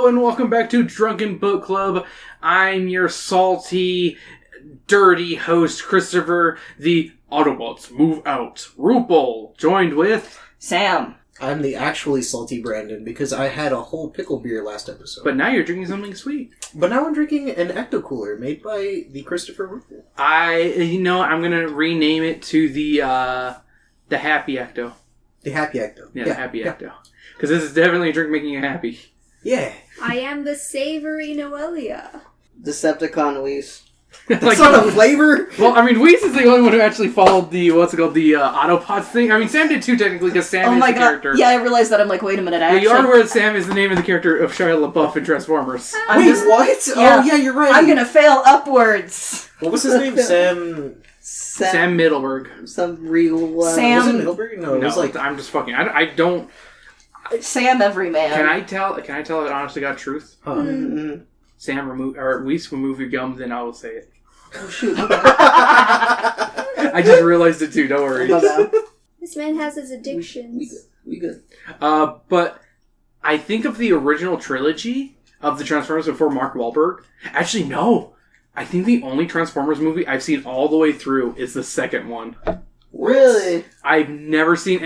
Hello and welcome back to Drunken Book Club. I'm your salty, dirty host, Christopher, the Autobots Move Out, Rupel, joined with... Sam. I'm the actually salty Brandon because I had a whole pickle beer last episode. But now you're drinking something sweet. But now I'm drinking an Ecto Cooler made by the Christopher Rupel. I'm gonna rename it to the Happy Ecto. The Happy Ecto. Yeah, the Happy Ecto. Because this is definitely a drink making you happy. Yeah. I am the savory Noelia. Decepticon Weiss. That's not a flavor? Well, I mean, Weiss is the only one who actually followed the, the Autopods thing. I mean, Sam did too, technically, because Sam is the character. Yeah, I realized that. I'm like, wait a minute, You are aware that Sam is the name of the character of Shia LaBeouf in Transformers. What? Yeah. Oh, yeah, you're right. I'm gonna fail upwards. What was his name? Sam Middleburg. Some real Sam. Was it Middleburg? No, it was like... I'm just fucking... I don't... Sam Everyman. Can I tell it honestly got truth? Huh. Mm-hmm. Sam Weiss remove your gums, then I will say it. Oh, shoot. I just realized it too, don't worry. This man has his addictions. We good. But I think of the original trilogy of the Transformers before Mark Wahlberg. Actually, no. I think the only Transformers movie I've seen all the way through is the second one. Really? I've never seen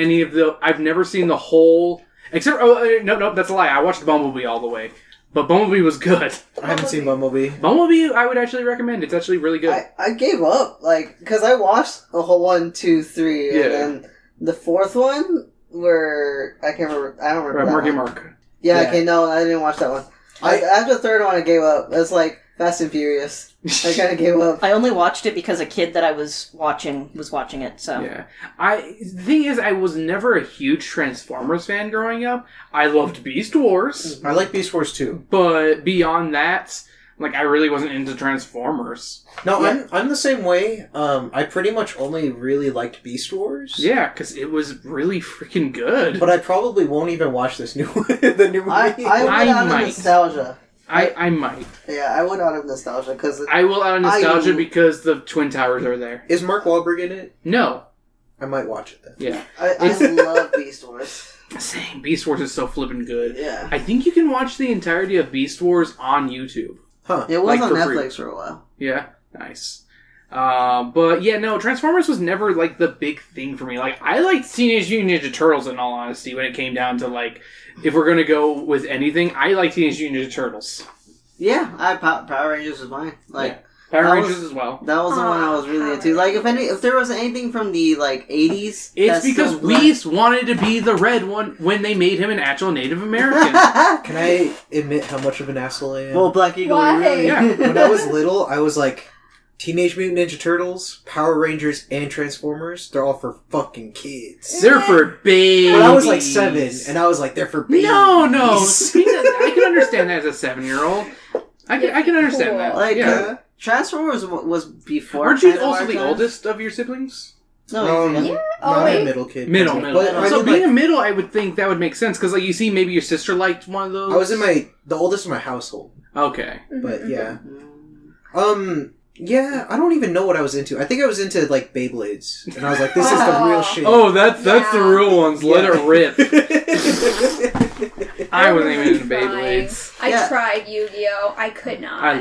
I've never seen the whole... Except... Oh, no, that's a lie. I watched Bumblebee all the way. But Bumblebee was good. I haven't seen Bumblebee. Bumblebee, I would actually recommend. It's actually really good. I gave up, because I watched a whole 1, 2, 3, and then the fourth one, where, I can't remember, I don't remember Marky that one. Mark. Yeah, okay, no, I didn't watch that one. After the third one, I gave up. It's like Fast and Furious. I kind of gave up. I only watched it because a kid that I was watching it, so... Yeah. The thing is, I was never a huge Transformers fan growing up. I loved Beast Wars. I like Beast Wars too. But beyond that, I really wasn't into Transformers. No, yeah. I'm the same way. I pretty much only really liked Beast Wars. Yeah, because it was really freaking good. But I probably won't even watch this new the new movie. I would out of nostalgia. I might. Yeah, I would out of nostalgia because I will out of nostalgia because the Twin Towers are there. Is Mark Wahlberg in it? No. I might watch it then. Yeah. I love Beast Wars. Same. Beast Wars is so flippin' good. Yeah. I think you can watch the entirety of Beast Wars on YouTube. Huh. It was on Netflix for a while. Yeah. Nice. But yeah, no, Transformers was never the big thing for me. I liked Teenage Mutant Ninja Turtles in all honesty when it came down to if we're gonna go with anything, I like Teenage Mutant Ninja Turtles. Yeah, Power Rangers was mine. Power Rangers as well. That was the one I was really into. If there was anything from the 80s, it's because Weiss wanted to be the red one when they made him an actual Native American. Can I admit how much of an asshole I am? Well, Black Eagle, really? Yeah. When I was little, I was like, Teenage Mutant Ninja Turtles, Power Rangers, and Transformers, they're all for fucking kids. They're for babies. But I was 7, and I was like, they're for babies. No. I can understand that as a 7-year-old. I can understand that. Transformers was before. Aren't you also the oldest of your siblings? No, yeah. I'm a middle kid. Middle. But, so being a middle, I would think that would make sense, because you see maybe your sister liked one of those. I was the oldest in my household. Okay. But yeah. Yeah, I don't even know what I was into. I think I was into, Beyblades. And I was like, this is the real shit. Oh, that's the real ones. Let it rip. I wasn't even into Beyblades. I tried Yu-Gi-Oh! I could not. I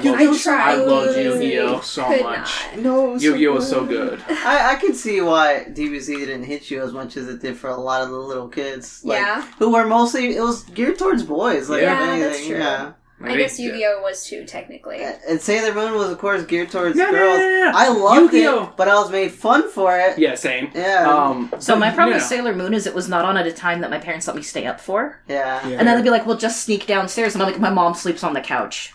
loved Yu-Gi-Oh! So much. No, Yu-Gi-Oh! Was so good. I can see why DBZ didn't hit you as much as it did for a lot of the little kids. Who were mostly, it was geared towards boys. That's true. Yeah. I guess Yu-Gi-Oh! Was too, technically. And Sailor Moon was, of course, geared towards girls. No. I loved Yu-Gi-Oh! it, but I was made fun for it. Yeah, same. Yeah. So my problem with Sailor Moon is it was not on at a time that my parents let me stay up for. Yeah. And then they'd be like, well, just sneak downstairs. And I'm like, my mom sleeps on the couch.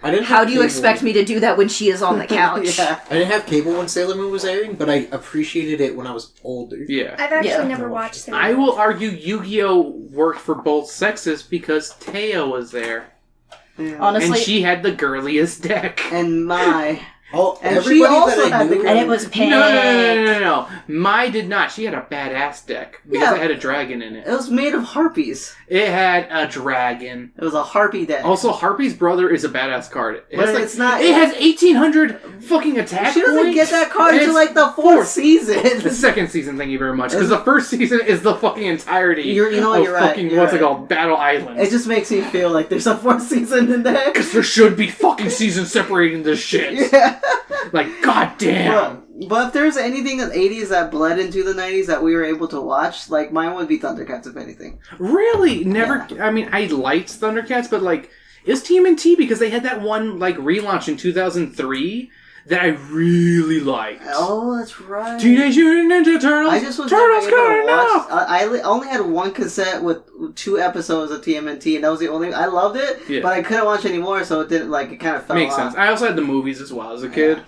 How do you expect me to do that when she is on the couch? Yeah. I didn't have cable when Sailor Moon was airing, but I appreciated it when I was older. Yeah. I've actually never watched Sailor Moon. I will argue Yu-Gi-Oh! Worked for both sexes because Teo was there. Yeah. Honestly, and she had the girliest deck. And my... Oh, And everybody she also that I had the knew, And it was pink. No. Mai did not. She had a badass deck because it had a dragon in it. It was made of harpies. It had a dragon. It was a harpy deck. Also, Harpy's brother is a badass card. It But has, it's not- It has 1,800 fucking attack She doesn't points, get that card and until it's like the fourth season. The second season, thank you very much. Because the first season is the fucking entirety You know what, of you're right, fucking, you're what's it right. called? Battle Island. It just makes me feel like there's a fourth season in there. Because there should be fucking seasons separating this shit. Yeah. Like, goddamn. But if there's anything in the 80s that bled into the 90s that we were able to watch, like, mine would be Thundercats, if anything. Really? Never. Yeah. I mean, I liked Thundercats, but like, it was TMNT because they had that one like relaunch in 2003 that I really liked. Oh, that's right. Teenage Mutant Ninja Turtles. I just was Turtles never able to got watch. enough. I only had one cassette with 2 episodes of TMNT, and that was the only. I loved it, but I couldn't watch anymore, so it didn't like it kind of fell Makes off. sense. I also had the movies as well as a kid.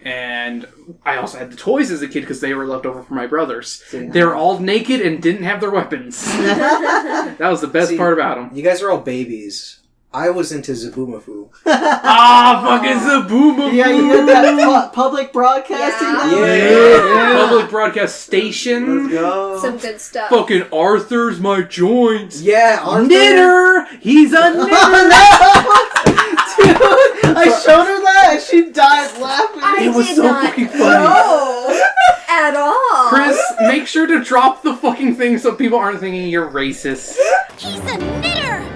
And I also had the toys as a kid because they were left over from my brothers. They were all naked and didn't have their weapons. That was the best part about them. You guys are all babies. I was into Zaboomafoo. Fucking Zaboomafoo! Yeah, you had that public broadcasting. Yeah. Public broadcast station. Let's go. Some good stuff. Fucking Arthur's my joint. Yeah, Arthur. Knitter! He's a knitter! Dude, I showed her that and she died laughing. It was did so not fucking funny. know at all. Chris, make sure to drop the fucking thing so people aren't thinking you're racist. He's a knitter!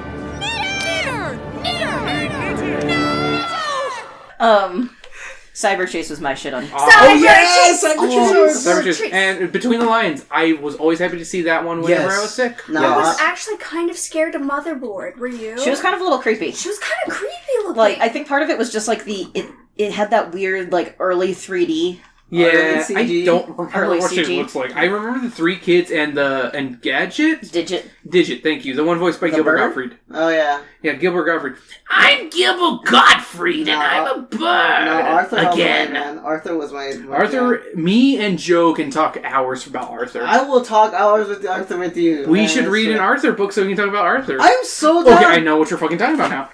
Cyber Chase was my shit on. Cyber Chase. And Between the Lines, I was always happy to see that one whenever I was sick. No, I was actually kind of scared of Motherboard. Were you? She was kind of a little creepy. She was kind of creepy looking. Like, I think part of it was just like it had that weird like early 3D. Yeah, CG. I don't remember Early what she CG. looks like. I remember the 3 kids and Gadget. Digit, thank you. The one voiced by Gilbert bird? Gottfried. Oh yeah. Yeah, Gilbert Gottfried. I'm Gilbert Gottfried, and I'm a bird. No, Arthur again. man. Arthur was my Arthur, me and Joe can talk hours about Arthur. I will talk hours with Arthur with you. We man, should I read an swear. Arthur book so we can talk about Arthur. I'm so down. Okay, I know what you're fucking talking about now.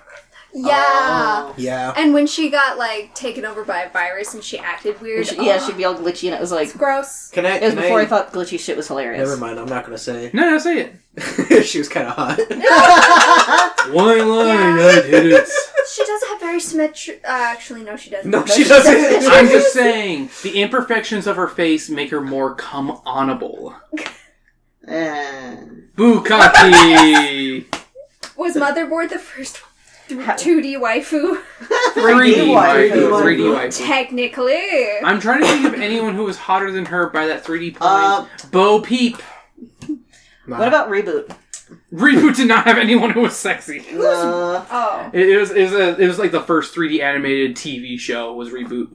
yeah. Oh. Yeah. And when she got like taken over by a virus and she acted weird. She'd be all glitchy, and it was like It's gross. Can I? it was can before I thought glitchy shit was hilarious. Never mind. I'm not gonna say. No, say it. She was kind of hot. One line, Yeah. I did it. She doesn't have very symmetric. Actually, no, she doesn't. No, she doesn't. I'm just saying, the imperfections of her face make her more come-onable. And Bukaki! Was Motherboard the first 2D waifu? 3D waifu. 3D waifu. Technically. I'm trying to think of anyone who was hotter than her by that 3D point. Bo Peep. What about Reboot? Reboot did not have anyone who was sexy. Oh. It was like the first 3D animated TV show was Reboot.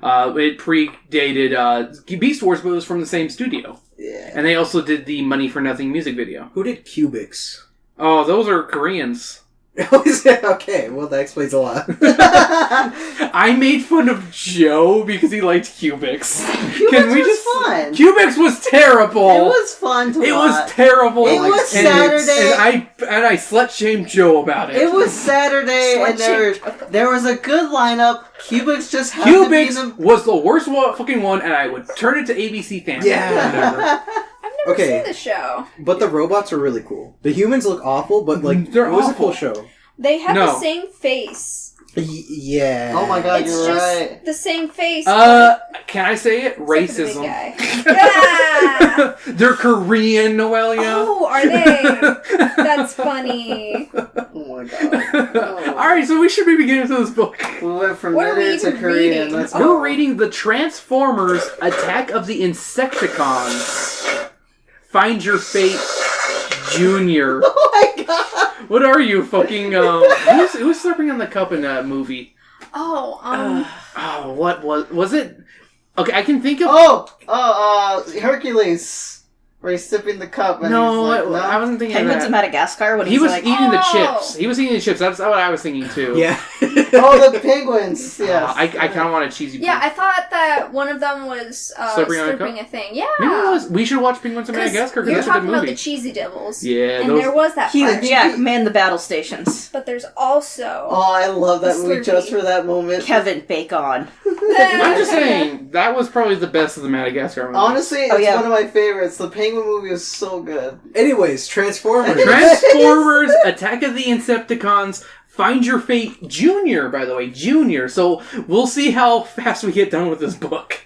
It predated Beast Wars, but it was from the same studio. yeah. And they also did the Money for Nothing music video. Who did Cubics? Oh, those are Koreans. Okay, well that explains a lot. I made fun of Joe because he liked Cubics. Cubics was fun. Cubics was terrible. It was fun to watch. It was terrible. It was And- Saturday. And I slut shamed Joe about it. It was Saturday, and there was a good lineup. Cubics just happened to be in Cubics the... was the worst fucking one, and I would turn it to ABC Family. Yeah. I've never Okay. seen the show. But the robots are really cool. The humans look awful, but like They're it was awful. a cool show. They have No. the same face. Yeah. Oh my god, It's you're just right. the same face. Can I say it? except for the big Racism. guy. Yeah! They're Korean, Noelia. Oh, are they? That's funny. Oh my god. Alright, so we should maybe get into this book. We went from What are we knitter to even Korean. reading? Let's We're go. reading the Transformers Attack of the Insecticons. Find Your Fate Junior. Oh my god. What are you, fucking, who's slurping on the cup in that movie? Oh, Oh, what was it? Okay, I can think of... Hercules. Where he's sipping the cup and No, he's like, I wasn't thinking of Penguins of that. Madagascar when He he's was like, eating the Oh! chips. He was eating the chips. That's what I was thinking too. Yeah. Oh, the penguins. Yes. I kind of want a cheesy. Yeah, I thought that one of them was Slurping on a slurping a thing. Yeah. Maybe it was. We should watch Penguins of Madagascar You're because that's a good talking about movie. the cheesy devils. Yeah, And those. there was that huge, part. yeah, command the battle stations. But there's also... Oh, I love that The movie just Slurpee. for that moment. Kevin Bacon. I'm just saying that was probably the best of the Madagascar movies. Honestly, it's Oh, yeah. one of my favorites. The penguin movie was so good. Anyways, Transformers. Transformers: Attack of the Insecticons. Find Your Fate Junior, by the way, Junior. So we'll see how fast we get done with this book.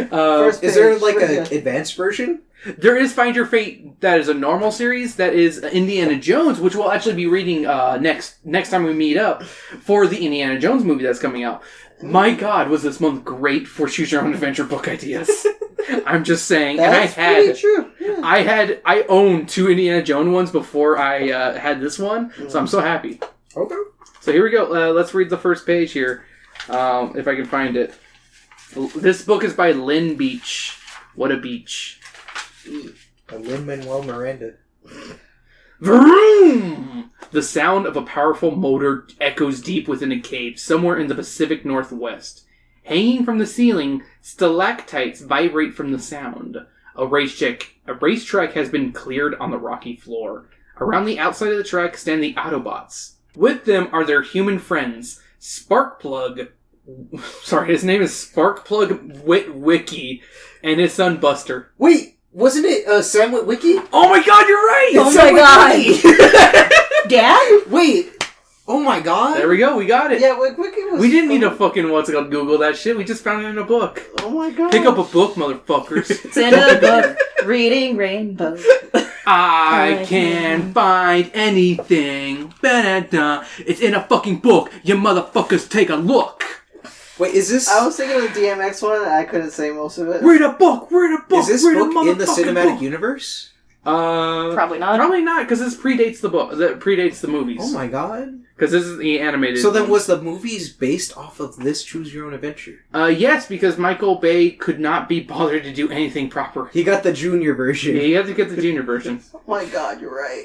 First Is there page, like right an here. advanced version? There is Find Your Fate that is a normal series. That is Indiana Jones, which we'll actually be reading next time we meet up for the Indiana Jones movie that's coming out. My God, was this month great for Choose Your Own Adventure book ideas. I'm just saying. That's pretty true. Yeah. I owned 2 Indiana Jones ones before I had this one, so I'm so happy. Okay. So here we go. Let's read the first page here, if I can find it. This book is by Lynn Beach. What a beach. Lin-Manuel Miranda. Vroom! The sound of a powerful motor echoes deep within a cave, somewhere in the Pacific Northwest. Hanging from the ceiling, stalactites vibrate from the sound. A racetrack has been cleared on the rocky floor. Around the outside of the track stand the Autobots. With them are their human friends, Sparkplug... Sorry, his name is Sparkplug Witwicky, and his son Buster. Wait, wasn't it Sam Witwicky? Oh my God, you're right! Oh Sam my Witwicky! Dad? Wait. Oh my God. There we go, we got it. Yeah, Wiki was... We didn't need to fucking, Google that shit. We just found it in a book. Oh my god. Pick up a book, motherfuckers. It's in a book, reading Rainbow. I can't find anything. Ba-da-da. It's in a fucking book. You motherfuckers take a look. Wait, is this... I was thinking of the DMX one, and I couldn't say most of it. Read a book. Read a book. Is this read book a in the motherfucking cinematic book. universe? Probably not. Probably not, because this predates the book. That predates the movies. Oh my God. Because this is the animated. So then one. was the movies based off of this Choose Your Own Adventure? Yes, because Michael Bay could not be bothered to do anything proper. He got the junior version. Yeah, you have to get the junior version. Oh my god, you're right.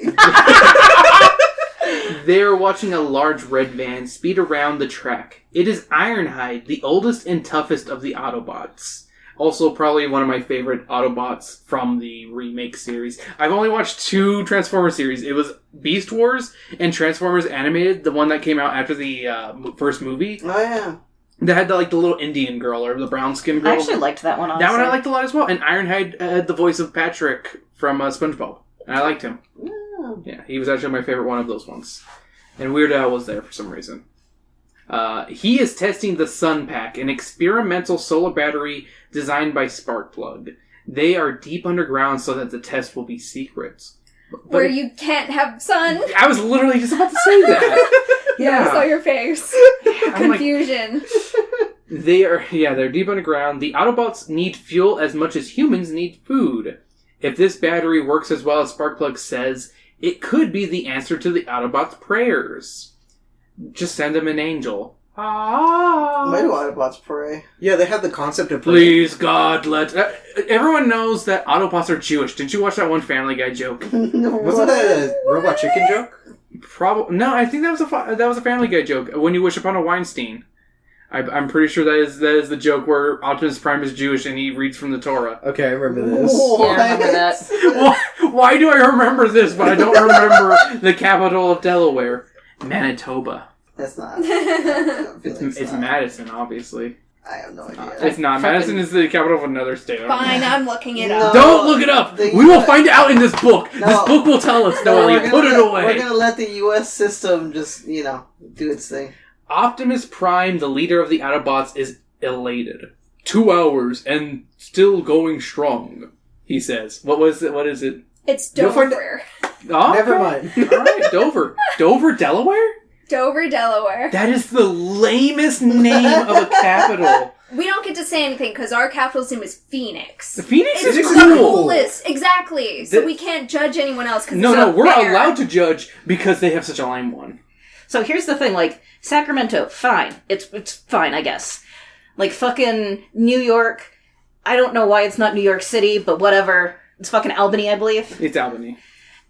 They're watching a large red van speed around the track. It is Ironhide, the oldest and toughest of the Autobots. Also, probably one of my favorite Autobots from the remake series. I've only watched 2 Transformers series. It was Beast Wars and Transformers Animated, the one that came out after the first movie. Oh yeah. That had the little Indian girl, or the brown skin girl. I actually liked that one, honestly. That one I liked a lot as well. And Ironhide had the voice of Patrick from SpongeBob. And I liked him. Yeah, he was actually my favorite one of those ones. And Weird Al was there for some reason. He is testing the Sun Pack, an experimental solar battery designed by Sparkplug. They are deep underground so that the test will be secret. Where you can't have sun. I was literally just about to say that. I saw Yeah. your face. I'm like, Confusion. they're deep underground. The Autobots need fuel as much as humans need food. If this battery works as well as Sparkplug says, it could be the answer to the Autobots' prayers. Just send them an angel. Why do Autobots pray? Yeah, they had the concept of... Please, God, let... everyone knows that Autobots are Jewish. Didn't you watch that one Family Guy joke? Wasn't that a Robot Chicken joke? Probably no. I think that was a Family Guy joke. When you wish upon a Weinstein, I'm pretty sure that is the joke where Optimus Prime is Jewish and he reads from the Torah. Okay, I remember this. Yeah, I remember that. Why do I remember this, but I don't remember the capital of Delaware, Manitoba? That's not. I feel like It's not. Madison, obviously. I have no idea. It's not. Madison is the capital of another state. I don't know. Fine, I'm looking it No. up. Don't look it up. They- We will find out in this book. No. This book will tell us. No, No, we're you gonna put it let- away. We're gonna let the U.S. system just, do its thing. Optimus Prime, the leader of the Autobots, is elated. 2 hours and still going strong, he says. What is it? It's You'll find Dover. Oh, Never okay. mind. Alright, Dover. Dover, Delaware? Dover, Delaware. That is the lamest name of a capital. We don't get to say anything because our capital's name is Phoenix. The Phoenix It's is the cool. coolest. Exactly. So The- we can't judge anyone else because No, we're fair. allowed to judge because they have such a lame one. So here's the thing, Sacramento, fine. It's fine, I guess. Fucking New York, I don't know why it's not New York City, but whatever. It's fucking Albany, I believe. It's Albany.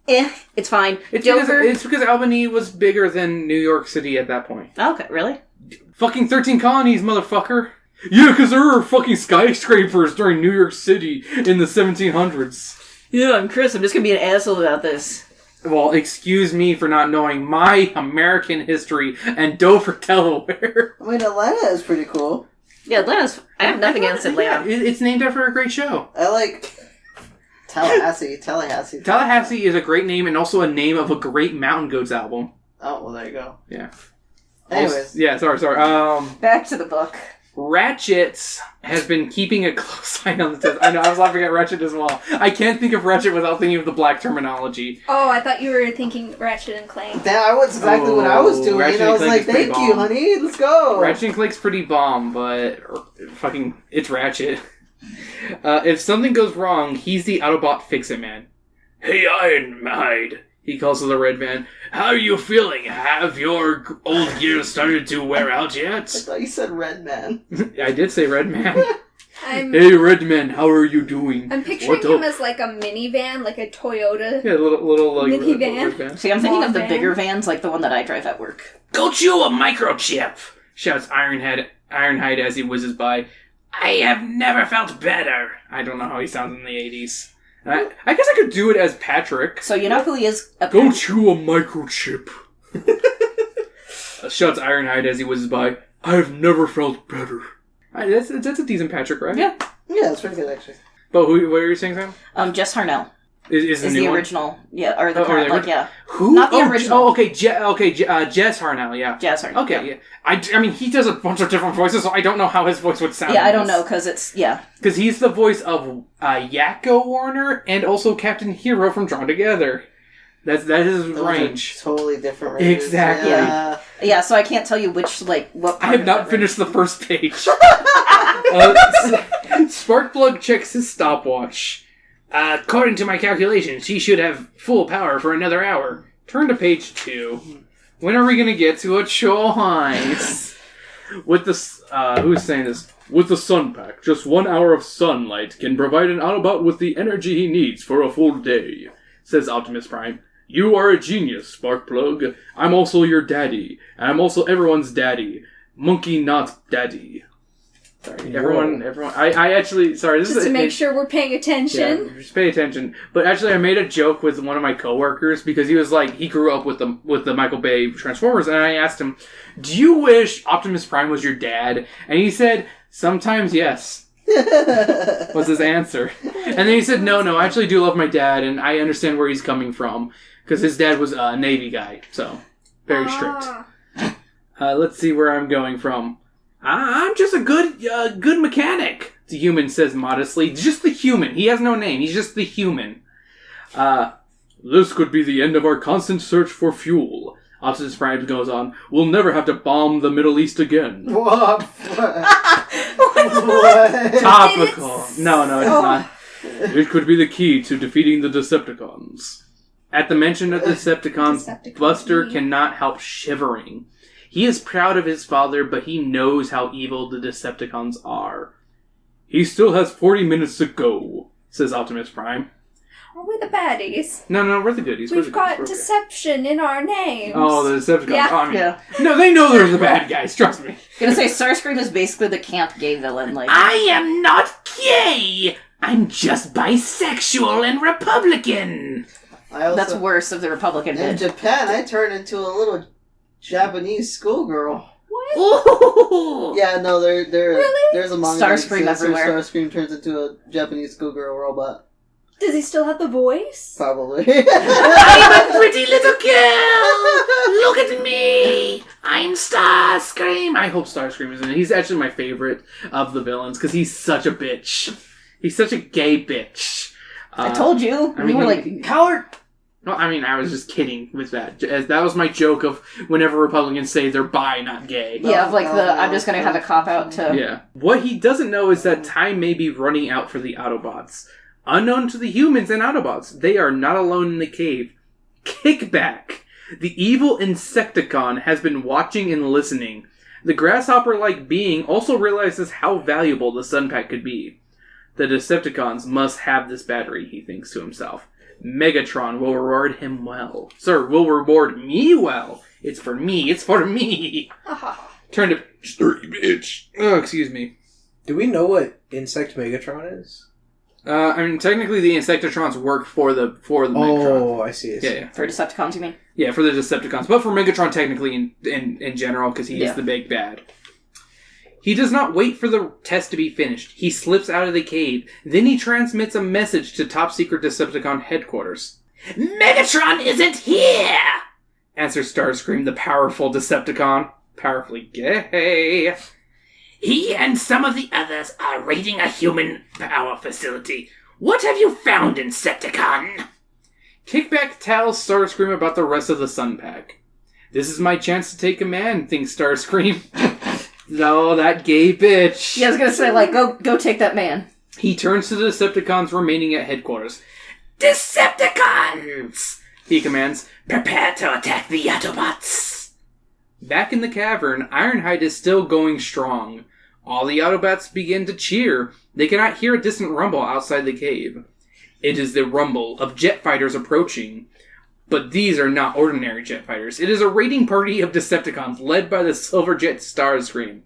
It's fine. It's because Albany was bigger than New York City at that point. Okay, really? Fucking 13 colonies, motherfucker. Yeah, because there were fucking skyscrapers during New York City in the 1700s. Yeah, I'm Chris. I'm just gonna be an asshole about this. Well, excuse me for not knowing my American history and Dover, Delaware. I mean, Atlanta is pretty cool. Yeah, Atlanta's... I have nothing against Atlanta. Yeah, it's named after a great show. I like Tallahassee. Tallahassee is a great name and also a name of a great Mountain Goats album. Oh, well, there you go. Yeah. Anyways. Yeah, sorry. Back to the book. Ratchet has been keeping a close eye on the test. I know, I was laughing at Ratchet as well. I can't think of Ratchet without thinking of the black terminology. Oh, I thought you were thinking Ratchet and Clank. That was exactly what I was doing. Ratchet I was and like, Clank is thank pretty you, bomb. honey. Let's go. Ratchet and Clank's pretty bomb, but it's Ratchet. If something goes wrong, he's the Autobot fix-it man. Hey, Ironhide, he calls to the Red Man. How are you feeling? Have your old gear started to wear out I yet? thought you said Red Man. I did say Red Man. I'm Hey, Red Man, how are you doing? picturing What him up? as like a minivan, like a Toyota. Yeah, little like Minivan. red van. See, I'm thinking of the Van. bigger vans, like the one that I drive at work. Go chew a microchip! Shouts Ironhide as he whizzes by. I have never felt better. I don't know how he sounds in the 80s. I guess I could do it as Patrick. So you know who he is? Go chew a microchip. Shouts Ironhide as he whizzes by. I have never felt better. That's a decent Patrick, right? Yeah. Yeah, that's pretty good, actually. But what are you saying, Sam? Jess Harnell Is is new the one? original. Yeah, or the Oh, current, the like, yeah. Who? Not the original. Oh, okay. Jess Harnell, yeah. Jess Harnell. Okay, yeah. I mean, he does a bunch of different voices, so I don't know how his voice would sound. Yeah, I don't know, because it's, yeah. Because he's the voice of Yakko Warner and also Captain Hero from Drawn Together. That is his Those range. are totally different ranges. Exactly. Yeah. Yeah, so I can't tell you which, like, what I part have of not that finished the first page. Sparkplug checks his stopwatch. According to my calculations, he should have full power for another hour. Turn to page 2. When are we going to get to a choice? With the who's saying this? With the sun pack, just 1 hour of sunlight can provide an Autobot with the energy he needs for a full day, says Optimus Prime. You are a genius, Sparkplug. I'm also your daddy. And I'm also everyone's daddy. Monkey not daddy. Sorry, everyone. I actually, sorry, this Just is to make sure we're paying attention. Yeah, just pay attention. But actually, I made a joke with one of my coworkers because he was like, he grew up with the Michael Bay Transformers, and I asked him, "Do you wish Optimus Prime was your dad?" And he said, "Sometimes, yes." Was his answer. And then he said, No, I actually do love my dad, and I understand where he's coming from because his dad was a Navy guy, so very strict. Let's see where I'm going from. I'm just a good mechanic, the human says modestly. Just the human. He has no name. He's just the human. This could be the end of our constant search for fuel. Optimus Prime goes on. We'll never have to bomb the Middle East again. What? Topical. No, it's not. It could be the key to defeating the Decepticons. At the mention of Decepticons, Buster cannot help shivering. He is proud of his father, but he knows how evil the Decepticons are. He still has 40 minutes to go, says Optimus Prime. Are we the baddies? No, we're the goodies. We've got deception in our names. Oh, the Decepticons. Yeah. Oh, I mean, Yeah. No, they know they're the bad guys, trust me. gonna say Starscream is basically the camp gay villain. Like, I am not gay! I'm just bisexual and Republican! that's worse of the Republican In bit. Japan, I turned into a little Japanese schoolgirl. Ooh. Yeah, no, there's a manga. Starscream that says everywhere. Starscream turns into a Japanese schoolgirl robot. Does he still have the voice? Probably. I'm a pretty little girl! Look at me! I'm Starscream! I hope Starscream is in it. He's actually my favorite of the villains, because he's such a bitch. He's such a gay bitch. I told you. I mean, you were like, coward! No, I mean, I was just kidding with that. That was my joke of whenever Republicans say they're bi, not gay. Yeah, of like I'm just gonna have a cop-out to... Yeah. What he doesn't know is that time may be running out for the Autobots. Unknown to the humans and Autobots, they are not alone in the cave. Kickback! The evil Insecticon has been watching and listening. The grasshopper-like being also realizes how valuable the Sun Pack could be. The Decepticons must have this battery, he thinks to himself. Megatron will reward him well. Sir, will reward me well. It's for me. It's for me. Turn to page 3, bitch. Oh, excuse me. Do we know what Insect Megatron is? Technically the Insecticons work for the Megatron. Oh, I see. Yeah. For Decepticons, you mean? Yeah, for the Decepticons. But for Megatron, technically, in general, because he is the big bad. He does not wait for the test to be finished. He slips out of the cave. Then he transmits a message to top-secret Decepticon headquarters. Megatron isn't here! Answers Starscream, the powerful Decepticon. Powerfully gay. He and some of the others are raiding a human power facility. What have you found, Insecticon? Kickback tells Starscream about the rest of the Sun Pack. This is my chance to take command, thinks Starscream. No, that gay bitch. Yeah, I was gonna say, like, go take that man. He turns to the Decepticons remaining at headquarters. Decepticons! He commands, prepare to attack the Autobots! Back in the cavern, Ironhide is still going strong. All the Autobots begin to cheer. They cannot hear a distant rumble outside the cave. It is the rumble of jet fighters approaching. But these are not ordinary jet fighters. It is a raiding party of Decepticons led by the Silver Jet Starscream.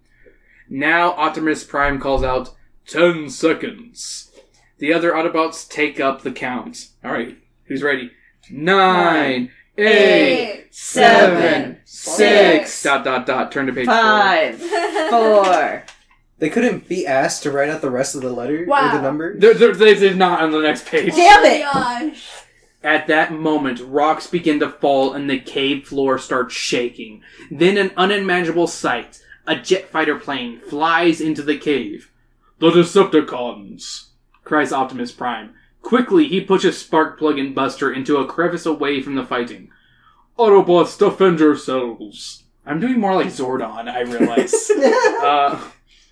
Now Optimus Prime calls out, 10 seconds. The other Autobots take up the count. Alright, who's ready? 9, 8, 7, 6, ... Turn to page 5, 4. They couldn't be asked to write out the rest of the letter or the number? They did not on the next page. Damn it! Oh my gosh. At that moment, rocks begin to fall and the cave floor starts shaking. Then an unimaginable sight. A jet fighter plane flies into the cave. The Decepticons! Cries Optimus Prime. Quickly, he pushes Sparkplug and Buster into a crevice away from the fighting. Autobots, defend yourselves! I'm doing more like Zordon, I realize.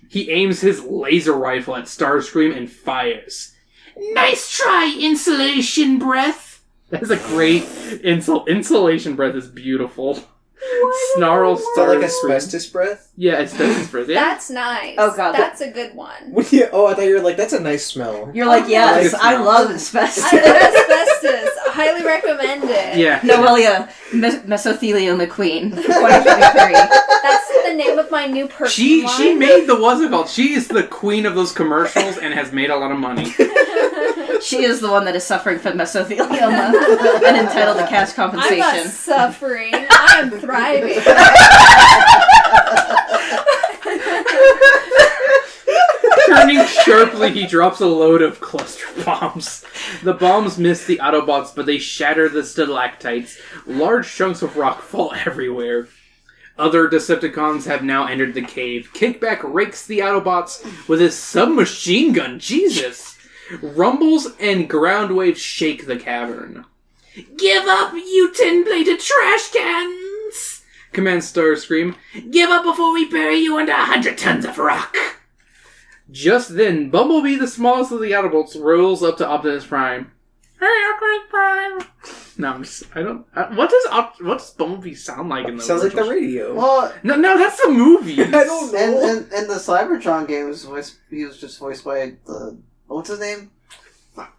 He aims his laser rifle at Starscream and fires. Nice try, Insulation Breath! That is a great... Insulation Breath is beautiful. Snarls Is that like Starscream. asbestos breath? Yeah, it's asbestos breath. Yeah. That's nice. Oh, God. That's a good one. Oh, I thought you were like, that's a nice smell. You're like, yes, Nice I smell. love asbestos. I love asbestos. I highly recommend it. Yeah. Noelia Mesothelium McQueen, 2023. That's the name of my new perfume She line. made the, what's it called? She is the queen of those commercials and has made a lot of money. She is the one that is suffering from mesothelioma and entitled to cash I'm not compensation. suffering. I am thriving. Turning sharply, he drops a load of cluster bombs. The bombs miss the Autobots, but they shatter the stalactites. Large chunks of rock fall everywhere. Other Decepticons have now entered the cave. Kickback rakes the Autobots with his submachine gun. Jesus! Rumbles and ground waves shake the cavern. Give up, you tin-bladed trash cans! Commands Starscream. Give up before we bury you under 100 tons of rock! Just then, Bumblebee, the smallest of the Autobots, rolls up to Optimus Prime. Hey, Optimus Prime! No, what does Bumblebee sound like in the Sounds like the original? radio. Well, No, that's the movie. I don't know. in the Cybertron games, he was just voiced by what's his name?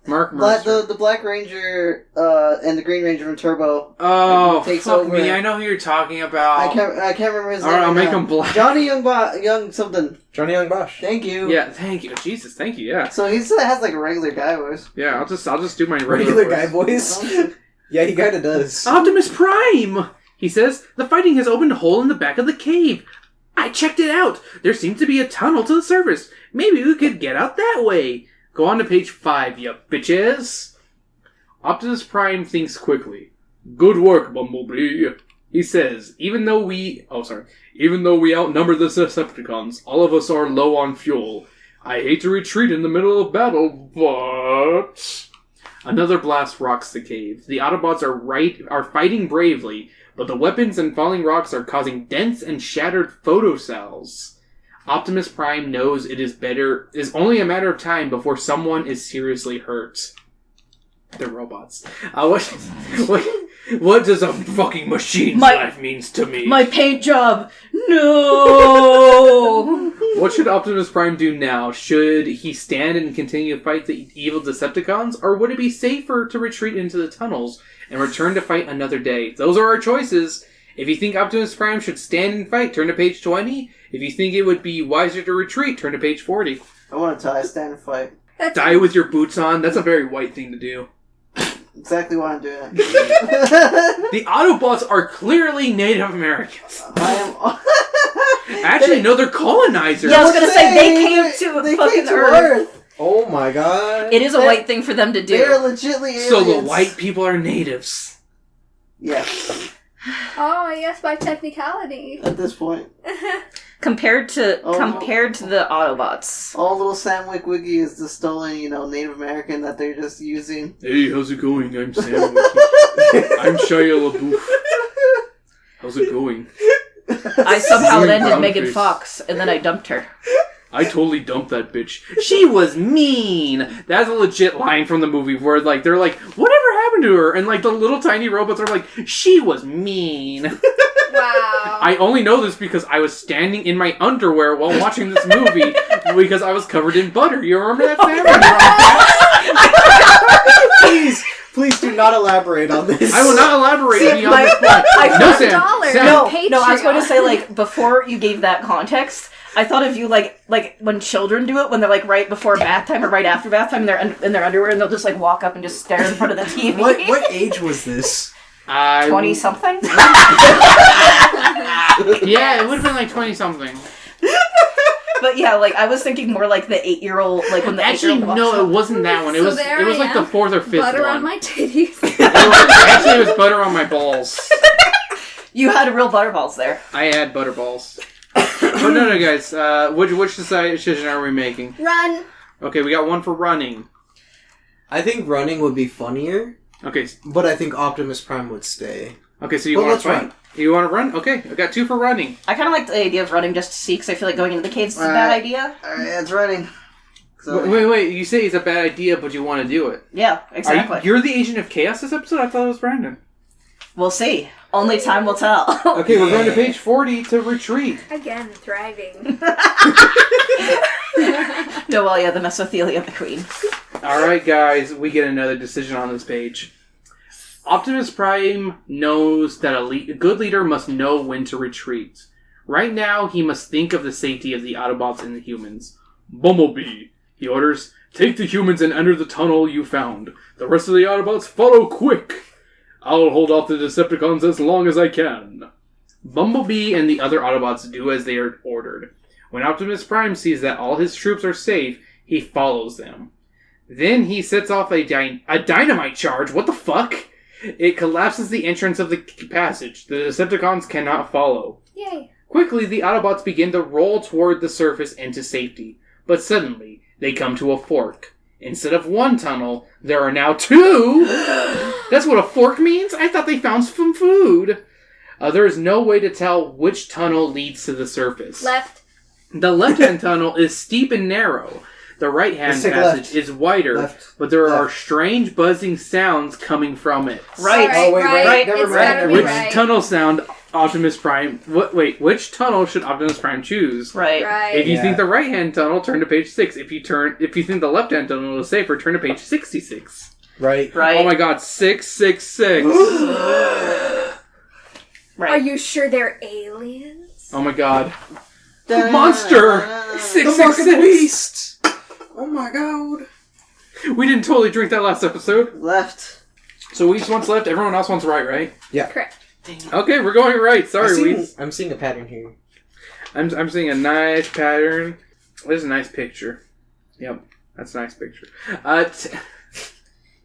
Mark Mercer. The Black Ranger and the Green Ranger from Turbo. Oh, takes fuck over. me! I know who you're talking about. I can't remember his name. Alright, I'll right make now. him black. Johnny Young something. Johnny Young Bosch. Thank you. Yeah, thank you. Jesus, thank you. Yeah, So he still has like a regular guy voice. yeah. I'll just do my Regular regular guy voice? Yeah, he kinda does. Optimus Prime! He says, the fighting has opened a hole in the back of the cave. I checked it out. There seems to be a tunnel to the surface. Maybe we could get out that way. Go on to page 5, you bitches. Optimus Prime thinks quickly. Good work, Bumblebee. He says, even though we outnumber the Decepticons, all of us are low on fuel. I hate to retreat in the middle of battle, but... Another blast rocks the cave. The Autobots are fighting bravely, but the weapons and falling rocks are causing dents and shattered photocells. Optimus Prime knows it is only a matter of time before someone is seriously hurt. They're robots. What does a fucking machine's life means to me? My paint job! No! What should Optimus Prime do now? Should he stand and continue to fight the evil Decepticons? Or would it be safer to retreat into the tunnels and return to fight another day? Those are our choices. If you think Optimus Prime should stand and fight, turn to page 20. If you think it would be wiser to retreat, turn to page 40. I want to die, stand and fight. Die with your boots on? That's a very white thing to do. Exactly why I'm doing it. The Autobots are clearly Native Americans. I am... Actually, no, they're colonizers. Yeah, I was gonna say, they came to fucking Earth. Oh my god. It is a white thing for them to do. They're legitly aliens. So the white people are natives. Yeah, Oh, yes, by technicality. at this point. Compared to the Autobots. All little Sam Wiggy is the stolen, Native American that they're just using. Hey, how's it going? I'm Sam Wiki. I'm Shia LaBeouf. How's it going? I somehow Doing landed brown Megan face. Fox, and then I dumped her. I totally dumped that bitch. She was mean. That's a legit line from the movie where they're like, whatever happened to her? And the little tiny robots are like, she was mean. Wow. I only know this because I was standing in my underwear while watching this movie because I was covered in butter. You remember that, Sam? Please do not elaborate on this. I will not elaborate See, beyond this point. No, Sam. Sam. No, I was going to say, before you gave that context, I thought of you like when children do it, when they're right before bath time or right after bath time, and they're in their underwear, and they'll just walk up and just stare in front of the TV. What age was this? 20-something? Yeah, it would have been 20-something. But yeah, I was thinking more the 8-year-old, when the Actually, 8-year-old no, it wasn't that one. It was there the I am. 4th or 5th Butter one. on my titties. Actually, it was butter on my balls. You had real butterballs there. I had butter balls. But no, guys. Which decision are we making? Run. Okay, we got one for running. I think running would be funnier, Okay, but I think Optimus Prime would stay. so you Well, want let's to fight? run. You want to run? Okay, I got 2 for running. I kind of like the idea of running just to see, because I feel like going into the caves is a bad idea. Alright, it's running. So, Wait. You say it's a bad idea, but you want to do it. Yeah, exactly. You're the Agent of Chaos this episode? I thought it was Brandon. We'll see. Only time will tell. Okay, we're going to page 40 to retreat. Again, thriving. No, well, yeah, the mesothelium queen. Alright, guys, we get another decision on this page. Optimus Prime knows that a good leader must know when to retreat. Right now, he must think of the safety of the Autobots and the humans. Bumblebee, he orders, take the humans and enter the tunnel you found. The rest of the Autobots follow quick. I'll hold off the Decepticons as long as I can. Bumblebee and the other Autobots do as they are ordered. When Optimus Prime sees that all his troops are safe, he follows them. Then he sets off a dynamite charge. What the fuck? It collapses the entrance of the passage. The Decepticons cannot follow. Yay. Quickly, the Autobots begin to roll toward the surface and to safety. But suddenly, they come to a fork. Instead of 1 tunnel, there are now 2! That's what a fork means? I thought they found some food. There is no way to tell which tunnel leads to the surface. Left. The left-hand tunnel is steep and narrow. The right-hand Let's take passage left. is wider, Left. but there are Left. strange buzzing sounds coming from it. Right. Oh, wait, right. never It's mind. gotta be Which right. tunnel sound Optimus Prime... which tunnel should Optimus Prime choose? Right. Right. If you Yeah. think the right-hand tunnel, turn to page 6. If you think the left-hand tunnel is safer, turn to page 66. Right. Right. Oh my god, 666. Right. Are you sure they're aliens? Oh my god. Monster! The Mark of the 666! Beast! Oh my god. We didn't totally drink that last episode. Left. So Weez wants left, everyone else wants right? Correct. Okay, we're going right. Sorry, Weez. I'm seeing a pattern here. I'm seeing a nice pattern. There's a nice picture. Yep, that's a nice picture.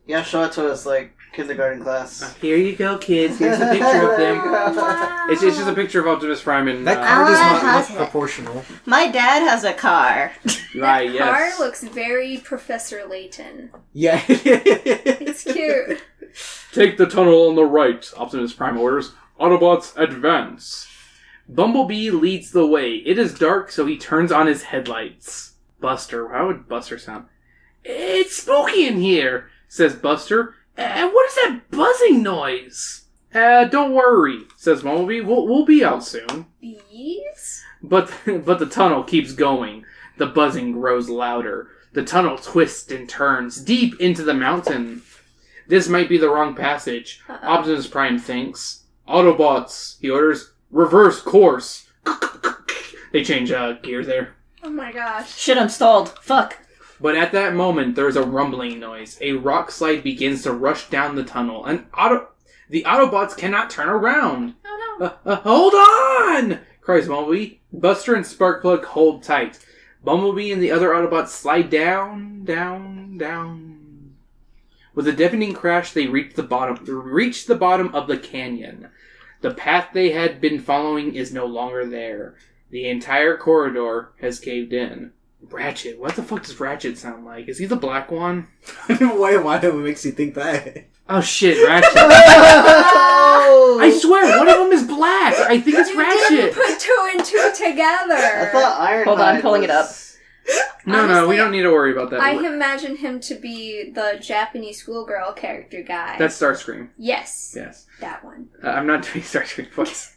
Yeah, show it to us like kindergarten class. Here you go, kids. Here's a picture of them. Wow. It's just a picture of Optimus Prime and... That car does not has look it. proportional. My dad has a car. right, That yes. car looks very Professor Layton. Yeah. It's cute. Take the tunnel on the right, Optimus Prime orders. Autobots, advance. Bumblebee leads the way. It is dark, so he turns on his headlights. Buster. How would Buster sound? It's spooky in here, says Buster. And what is that buzzing noise? Don't worry, says Bumblebee. We'll be out soon. Bees? But the tunnel keeps going. The buzzing grows louder. The tunnel twists and turns deep into the mountain. This might be the wrong passage. Optimus Prime thinks. Autobots, he orders, reverse course. They change gear there. Oh my gosh. Shit, I'm stalled. Fuck. But at that moment, there's a rumbling noise. A rock slide begins to rush down the tunnel, and the Autobots cannot turn around. Oh no. Hold on! Cries Bumblebee. Buster and Sparkplug hold tight. Bumblebee and the other Autobots slide down, down, down. With a deafening crash, they reach the bottom of the canyon. The path they had been following is no longer there. The entire corridor has caved in. Ratchet. What the fuck does Ratchet sound like? Is he the black one? Why do it makes you think that? Oh shit, Ratchet. I swear, one of them is black. I think it's You Ratchet. didn't put 2 and 2 together. I thought Ironhide. Hold on, pulling it up. No, we Honestly, don't need to worry about that. I imagine him to be the Japanese schoolgirl character guy. That's Starscream. Yes. Yes. That one. I'm not doing Starscream voice.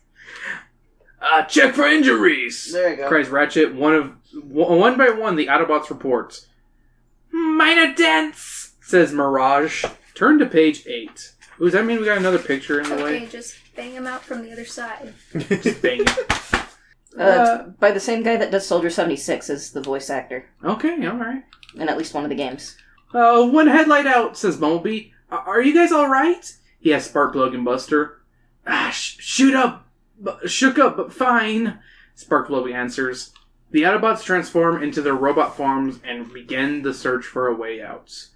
Check for injuries! There you go. Cries Ratchet. One by one, the Autobots report. Minor dents, says Mirage. Turn to page 8. Ooh, does that mean we got another picture in the Okay, way? just bang him out from the other side. Just bang it. By the same guy that does Soldier 76 as the voice actor. Okay, alright. In at least one of the games. One headlight out, says Bumblebee. Are you guys alright? He asks Sparkplug and Buster. Shook up, but fine, Sparkplug answers. The Autobots transform into their robot forms and begin the search for a way out.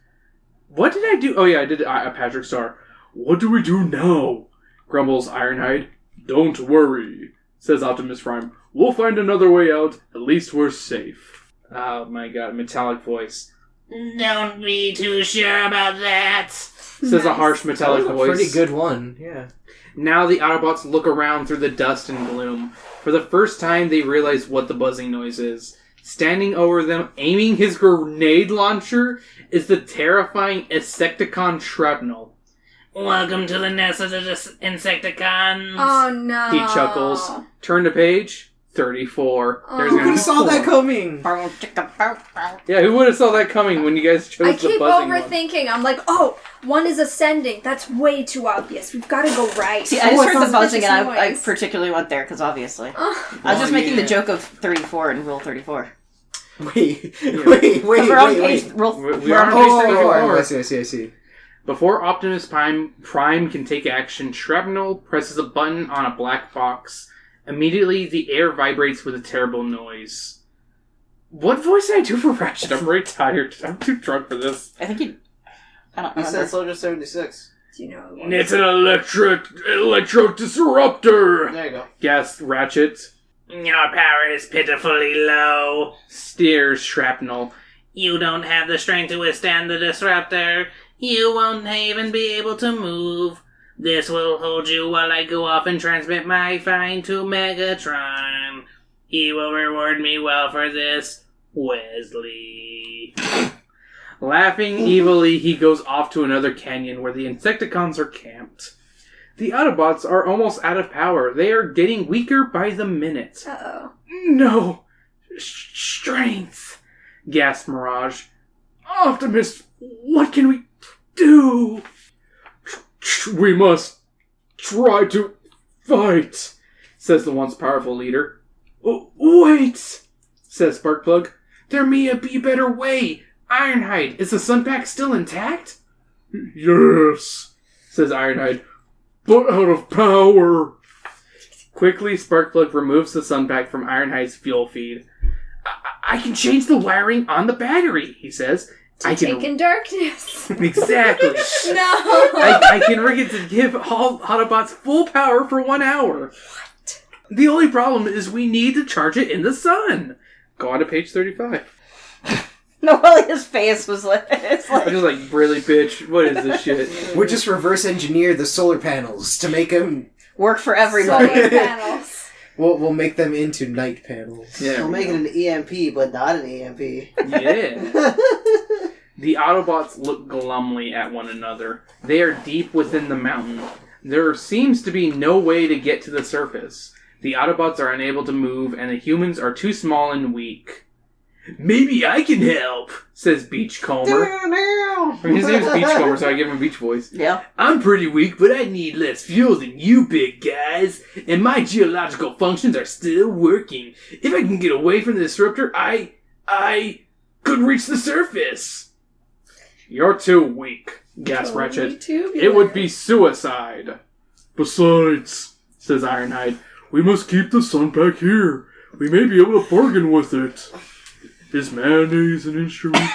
What did I do? Oh yeah, I did Patrick Star. What do we do now? Grumbles Ironhide. Don't worry, says Optimus Prime. We'll find another way out. At least we're safe. Oh my god, metallic voice. Don't be too sure about that, says a harsh metallic That was a voice. pretty good one, yeah. Now the Autobots look around through the dust and gloom. For the first time, they realize what the buzzing noise is. Standing over them, aiming his grenade launcher, is the terrifying Insecticon Shrapnel. Welcome to the nest of the Insecticons. Oh no. He chuckles. Turn to page 34. Oh. There's Who gonna could be have saw that four. coming? Yeah, who would have saw that coming when you guys chose I the keep buzzing overthinking. I'm like, oh, one is ascending. That's way too obvious. We've got to go right. See, I just heard the Suspicious buzzing and I noise. particularly went there because obviously. Oh. I was just making yeah. the joke of 34 and Rule 34. Wait. We're on page Rule. We're on Oh, page 34. I see. Before Optimus Prime can take action, Shrapnel presses a button on a black box. Immediately, the air vibrates with a terrible noise. What voice did I do for Ratchet? I'm very tired. I'm too drunk for this. I think I don't He remember. said Soldier 76. Do you know? It's an electro disruptor! There you go. Gasped Ratchet. Your power is pitifully low, steers Shrapnel. You don't have the strength to withstand the disruptor. You won't even be able to move. This will hold you while I go off and transmit my find to Megatron. He will reward me well for this, Wesley. Laughing evilly, he goes off to another canyon where the Insecticons are camped. The Autobots are almost out of power. They are getting weaker by the minute. Uh-oh. No! Strength! Gasped Mirage. Optimus, what can we do? We must try to fight, says the once powerful leader. Wait, says Sparkplug. There may be a better way. Ironhide, is the Sunpack still intact? Yes, says Ironhide, but out of power. Quickly, Sparkplug removes the Sunpack from Ironhide's fuel feed. I can change the wiring on the battery, he says. To take in darkness. Exactly. No. I can rig it to give all Autobots full power for 1 hour. What? The only problem is we need to charge it in the sun. Go on to page 35. No, well, his face was like, it's I'm like, just like, really, bitch, what is this shit? We'll just reverse engineer the solar panels to make them... work for everybody. Solar panels. We'll make them into night panels. Yeah. We'll make it an EMP, but not an EMP. Yeah. The Autobots look glumly at one another. They are deep within the mountain. There seems to be no way to get to the surface. The Autobots are unable to move, and the humans are too small and weak. Maybe I can help, says Beachcomber. His name's Beachcomber, so I give him a beach voice. Yeah. I'm pretty weak, but I need less fuel than you big guys, and my geological functions are still working. If I can get away from the disruptor, I could reach the surface. You're too weak, gasped Ratchet. It would be suicide. Besides, says Ironhide, we must keep the sun back here. We may be able to bargain with it. Is mayonnaise an instrument?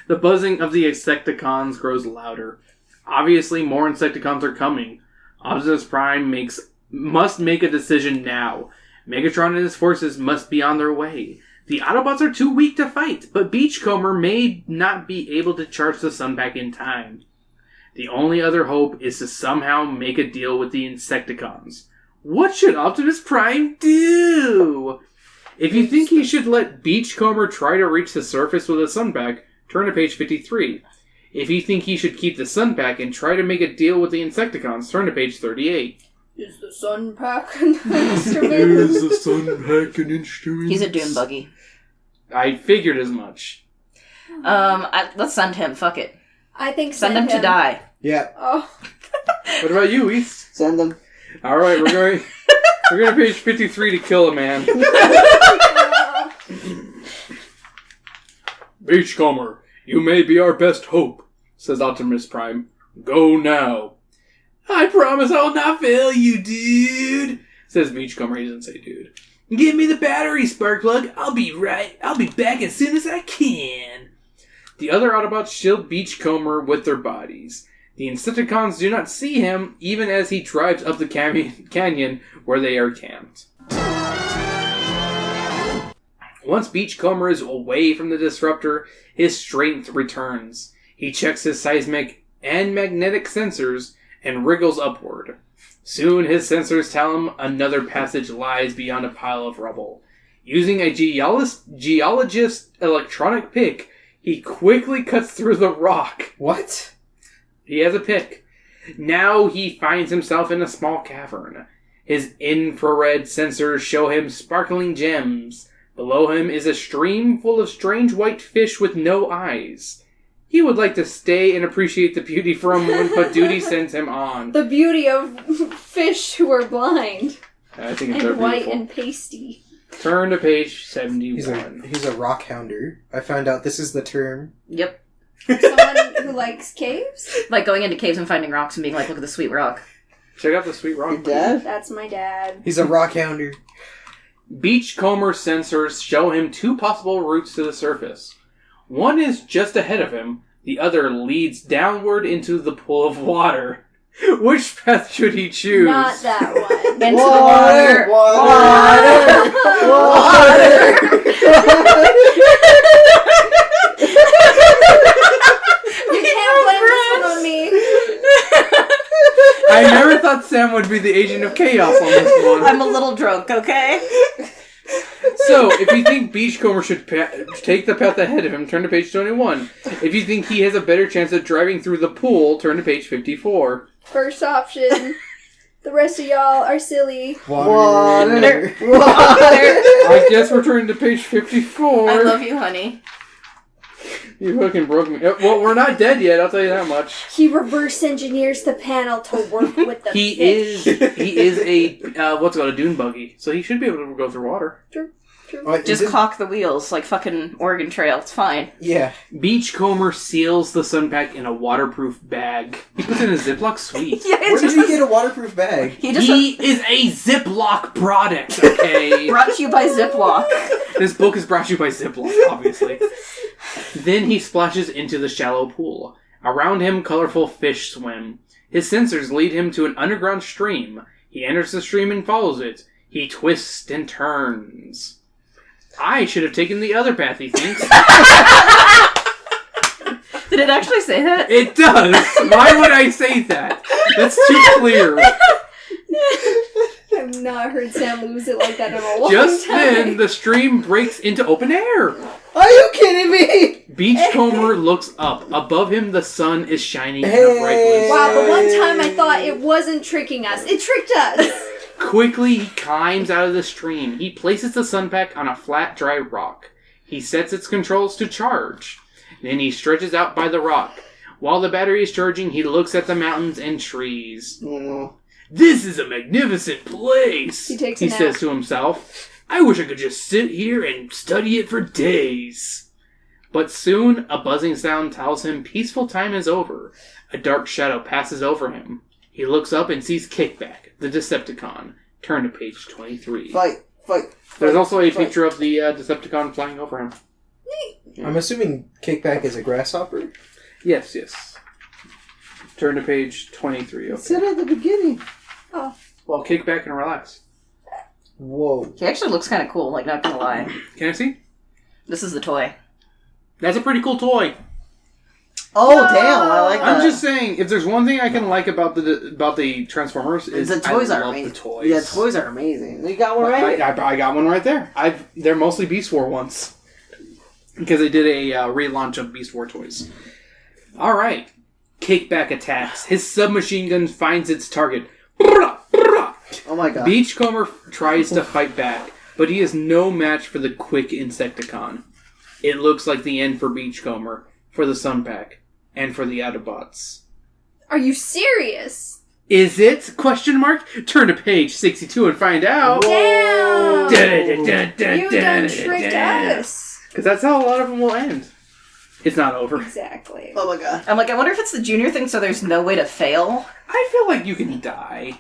The buzzing of the Insecticons grows louder. Obviously, more Insecticons are coming. Optimus Prime must make a decision now. Megatron and his forces must be on their way. The Autobots are too weak to fight, but Beachcomber may not be able to charge the sun back in time. The only other hope is to somehow make a deal with the Insecticons. What should Optimus Prime do? If you think he should let Beachcomber try to reach the surface with the sun back, turn to page 53. If you think he should keep the sun back and try to make a deal with the Insecticons, turn to page 38. Is the sun pack an instrument? Is the sun pack an instrument? He's a dune buggy. I figured as much. Let's send him. Fuck it. I think Send him to die. Yeah. Oh. What about you, East? Send them. All right, we're going to page 53 to kill a man. Beachcomber, you may be our best hope, says Optimus Prime. Go now. I promise I will not fail you, dude, says Beachcomber. He doesn't say dude. Give me the battery, Sparkplug. I'll be back as soon as I can. The other Autobots shield Beachcomber with their bodies. The Insecticons do not see him, even as he drives up the canyon where they are camped. Once Beachcomber is away from the disruptor, his strength returns. He checks his seismic and magnetic sensors and wriggles upward. Soon his sensors tell him another passage lies beyond a pile of rubble. Using a geologist's electronic pick, he quickly cuts through the rock. What? He has a pick. Now he finds himself in a small cavern. His infrared sensors show him sparkling gems. Below him is a stream full of strange white fish with no eyes. He would like to stay and appreciate the beauty for a moment, but duty sends him on. The beauty of fish who are blind. I think it's And white beautiful. and pasty. Turn to page 71. He's a rock hounder. I found out this is the term. Yep. Someone who likes caves? Like going into caves and finding rocks and being like, look at the sweet rock. Check out the sweet rock. Your dad? That's my dad. He's a rock hounder. Beachcomber sensors show him two possible routes to the surface. One is just ahead of him. The other leads downward into the pool of water. Which path should he choose? Not that one. Into the water. You can't blame this one on me. I never thought Sam would be the agent of chaos on this one. I'm a little drunk, okay? So, if you think Beachcomber should take the path ahead of him, turn to page 21. If you think he has a better chance of driving through the pool, turn to page 54. First option. The rest of y'all are silly. Water. I guess we're turning to page 54. I love you, honey. You fucking broke me. Well, we're not dead yet, I'll tell you that much. He reverse engineers the panel to work with the He fish. is a, what's it called, a dune buggy. So he should be able to go through water. True. Just cock the wheels like fucking Oregon Trail. It's fine. Yeah. Beachcomber seals the sun pack in a waterproof bag. He puts it in a Ziploc sweet. Yeah, Where did he get a waterproof bag? He just He is a Ziploc product, okay? brought to you by Ziploc. This book is brought to you by Ziploc, obviously. Then he splashes into the shallow pool. Around him, colorful fish swim. His sensors lead him to an underground stream. He enters the stream and follows it. He twists and turns. I should have taken the other path, he thinks. Did it actually say that? It does! Why would I say that? That's too clear. I've not heard Sam lose it like that in a long Just time. then, the stream breaks into open air. Are you kidding me? Beachcomber looks up. Above him, the sun is shining in a bright blue Wow, sky. but one time I thought it wasn't tricking us. It tricked us. Quickly, he climbs out of the stream. He places the sunpack on a flat, dry rock. He sets its controls to charge. Then he stretches out by the rock. While the battery is charging, he looks at the mountains and trees. Mm. This is a magnificent place, He takes a nap. says to himself. I wish I could just sit here and study it for days. But soon, a buzzing sound tells him peaceful time is over. A dark shadow passes over him. He looks up and sees Kickback, the Decepticon. Turn to page 23. Fight. There's also a picture of the Decepticon flying over him. I'm assuming Kickback is a grasshopper? Yes. Turn to page 23. Okay. Sit at the beginning. Well, kick back and relax. Whoa. He actually looks kind of cool, like, not gonna lie. Can I see? This is the toy. That's a pretty cool toy. Oh, damn, I like that. I'm just saying, if there's one thing I can like about the Transformers, is the toys I are love amazing. the toys. Yeah, toys are amazing. You got one right? I got one right there. They're mostly Beast War ones. Because they did a relaunch of Beast War toys. Alright. Kickback attacks. His submachine gun finds its target. Oh my god. Beachcomber tries to fight back, but he is no match for the quick Insecticon. It looks like the end for Beachcomber, for the Sunpack, and for the Autobots. Are you serious? Is it? Question mark? Turn to page 62 and find out. Damn! You done Because tricked us. that's how a lot of them will end. It's not over. Exactly. Oh my god. I'm like, I wonder if it's the junior thing, so there's no way to fail. I feel like you can die.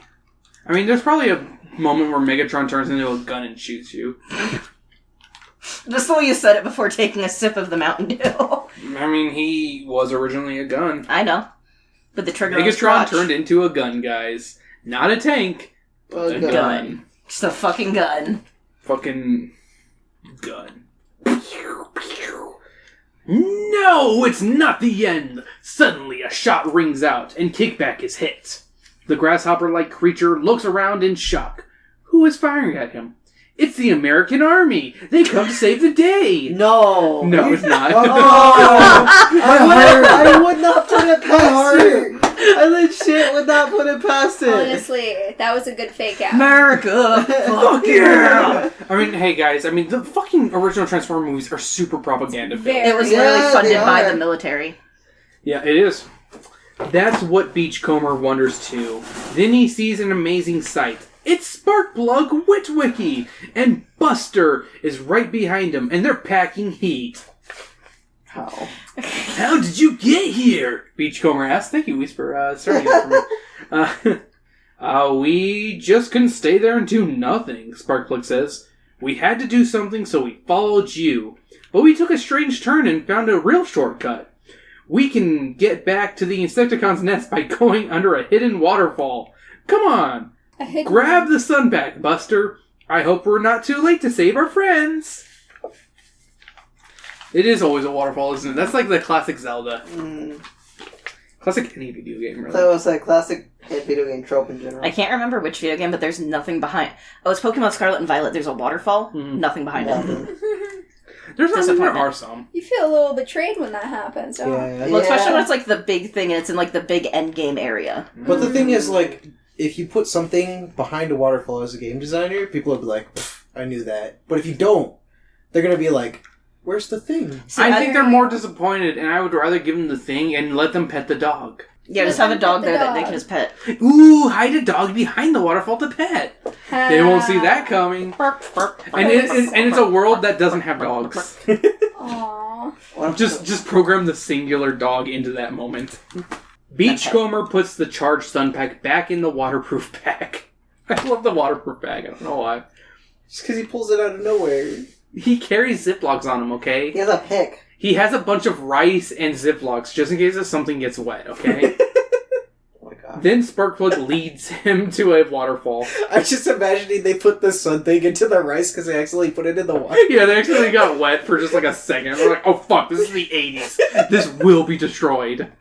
I mean, there's probably a moment where Megatron turns into a gun and shoots you. Just the way you said it before taking a sip of the Mountain Dew. I mean, he was originally a gun. I know. But the trigger on his Megatron crotch. turned into a gun, guys. Not a tank. Oh, A god. gun. Just a fucking gun. Fucking gun. No, it's not the end! Suddenly, a shot rings out, and Kickback is hit. The grasshopper-like creature looks around in shock. Who is firing at him? It's the American Army! They come to save the day! No. No, it's not. I would not put it past you. I legit would not put it past it. Honestly, that was a good fake out. America! Fuck yeah! I mean, hey guys, the fucking original Transformer movies are super propaganda films. Very. It was Yeah, literally funded they by are. the military. Yeah, it is. That's what Beachcomber wonders too. Then he sees an amazing sight. It's Sparkplug Witwicky! And Buster is right behind him, and they're packing heat. How? How did you get here? Beachcomber asks. Thank you, Whis, for starting that for me. We just couldn't stay there and do nothing, Sparkplug says. We had to do something, so we followed you. But we took a strange turn and found a real shortcut. We can get back to the Insecticons' nest by going under a hidden waterfall. Come on! Grab the sunback, Buster. I hope we're not too late to save our friends. It is always a waterfall, isn't it? That's like the classic Zelda. Classic any video game, really. That was a classic video game trope in general. I can't remember which video game, but there's nothing behind... Oh, it's Pokemon Scarlet and Violet. There's a waterfall. Nothing behind it. There are some. You feel a little betrayed when that happens, don't you? Yeah. Well, especially when it's like the big thing and it's in like the big end game area. But the thing is, like, if you put something behind a waterfall as a game designer, people will be like, I knew that. But if you don't, they're going to be like, where's the thing? See, I think they're more disappointed, and I would rather give them the thing and let them pet the dog. Yeah, just have a dog there that they can just pet. Ooh, hide a dog behind the waterfall to pet. They won't see that coming. And it's a world that doesn't have dogs. Aww. Just program the singular dog into that moment. Beachcomber puts the charged sun pack back in the waterproof bag. I love the waterproof bag. I don't know why. Just because he pulls it out of nowhere. He carries Ziplocs on him, okay? He has a pick. He has a bunch of rice and Ziplocs just in case if something gets wet, okay? Oh my god. Then Sparkplug leads him to a waterfall. I'm just imagining they put the sun thing into the rice because they accidentally put it in the water. Yeah, they actually got wet for just like a second. They're like, oh fuck, this is the 80s. This will be destroyed.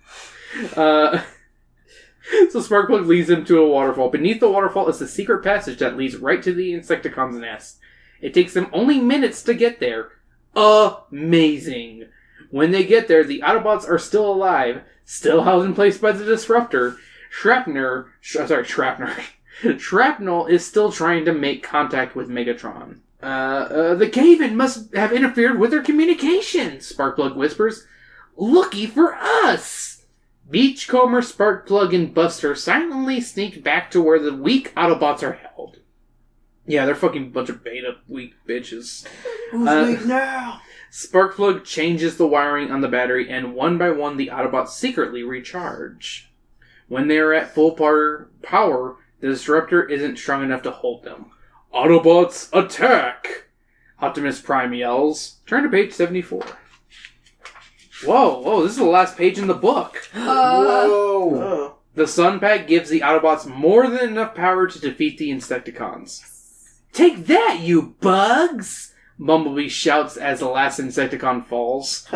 So Sparkplug leads him to a waterfall. Beneath the waterfall is the secret passage that leads right to the Insecticons' nest. It takes them only minutes to get there. Amazing. When they get there, the Autobots are still alive, still held in place by the Disruptor. Shrapnel is still trying to make contact with Megatron. The Cave-In must have interfered with their communications, Sparkplug whispers. Lucky for us! Beachcomber, Sparkplug, and Buster silently sneak back to where the weak Autobots are held. Yeah, they're fucking bunch of beta weak bitches. Who's weak now? Sparkplug changes the wiring on the battery, and one by one the Autobots secretly recharge. When they are at full power, the Disruptor isn't strong enough to hold them. Autobots, attack! Optimus Prime yells. Turn to page 74. Whoa, this is the last page in the book. Whoa! The Sun Pack gives the Autobots more than enough power to defeat the Insecticons. Take that, you bugs! Bumblebee shouts as the last Insecticon falls.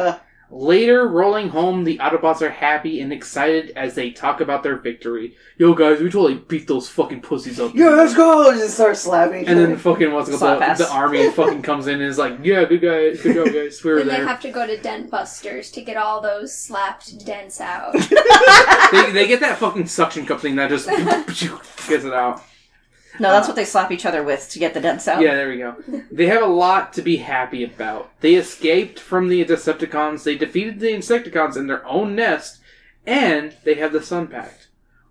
Later, rolling home, the Autobots are happy and excited as they talk about their victory. Yo, guys, we totally beat those fucking pussies up. Yeah, let's go! Just start slapping each And other. then fucking the army fucking comes in and is like, yeah, good job, guys. We were Then there. they have to go to Dent Busters to get all those slapped dents out. They get that fucking suction cup thing that just gets it out. No, that's what they slap each other with to get the dents out. Yeah, there we go. They have a lot to be happy about. They escaped from the Decepticons, they defeated the Insecticons in their own nest, and they have the Sun Pact.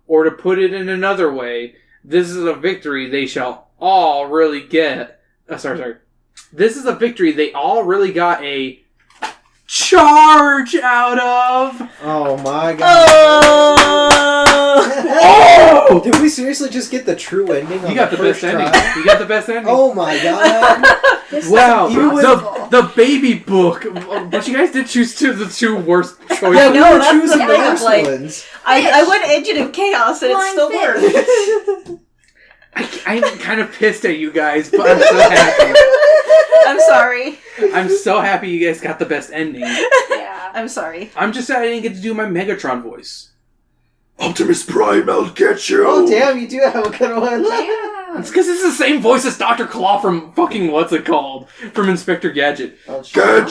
Or to put it in another way, this is a victory they shall all really get. Sorry. This is a victory they all really got a charge out of. Oh my god. Oh! Did we seriously just get the true ending on You got the best first ending. try? You got the best ending. Oh my god. This Wow, is impossible. the baby book. But you guys did choose the two worst choices. Yeah, we No, were that's choosing the the thing, worst like- ones. I went Engine of Chaos and it Flying still fish. worked. I'm kind of pissed at you guys, but I'm so happy. I'm sorry. I'm so happy you guys got the best ending. Yeah. I'm sorry. I'm just sad I didn't get to do my Megatron voice. Optimus Prime, I'll get you! Oh, damn, you do have a good one. Yeah. It's because it's the same voice as Dr. Claw from fucking, what's it called? From Inspector Gadget. Oh, sure.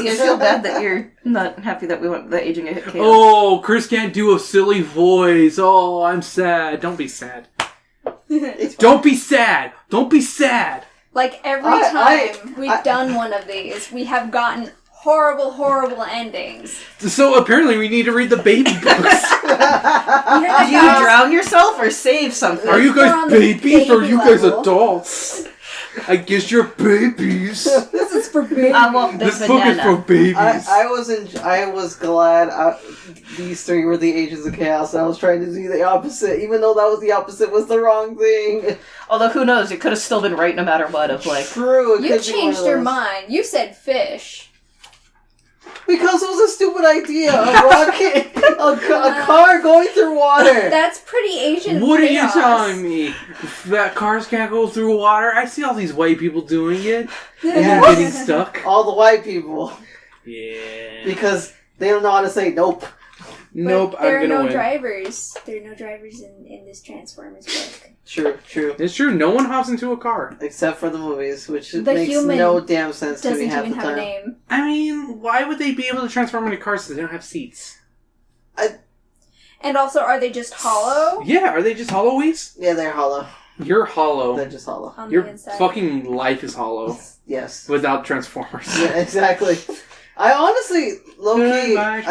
See, I feel bad that you're not happy that we went the Aging of Chaos. Oh, Chris can't do a silly voice. Oh, I'm sad. Don't be sad. Don't be sad. Don't be sad. Like every time we've done one of these, we have gotten horrible endings. So apparently we need to read the baby books. Do you drown yourself or save something? Are you We're on guys the babies or are baby you guys level. adults? I guess you're babies. This is for babies. I want this This book is banana. for babies. I was glad these three were the Agents of Chaos. I was trying to do the opposite, even though that was the opposite was the wrong thing. Although, who knows? It could have still been right no matter what. Of like, True, it You could be one changed of your those. mind. You said fish. Because it was a stupid idea. A rocket, a car going through water. That's pretty Asian. What chaos. are you telling me? That cars can't go through water? I see all these white people doing it. And Yeah. they're getting stuck. All the white people, Yeah. because they don't know how to say nope. Nope, But there I'm are gonna no win. drivers. There are no drivers in this Transformers book. True. It's true, no one hops into a car. Except for the movies, which The makes human no damn sense to me Doesn't half even the have a time. name. I mean, why would they be able to transform into cars if they don't have seats? And also, are they just hollow Yeah, are they just hollowies? Yeah, they're hollow. You're hollow. They're just hollow. on Your the inside? fucking life is hollow. Yes. Without Transformers. Yeah, exactly. I honestly, low-key, Goodbye,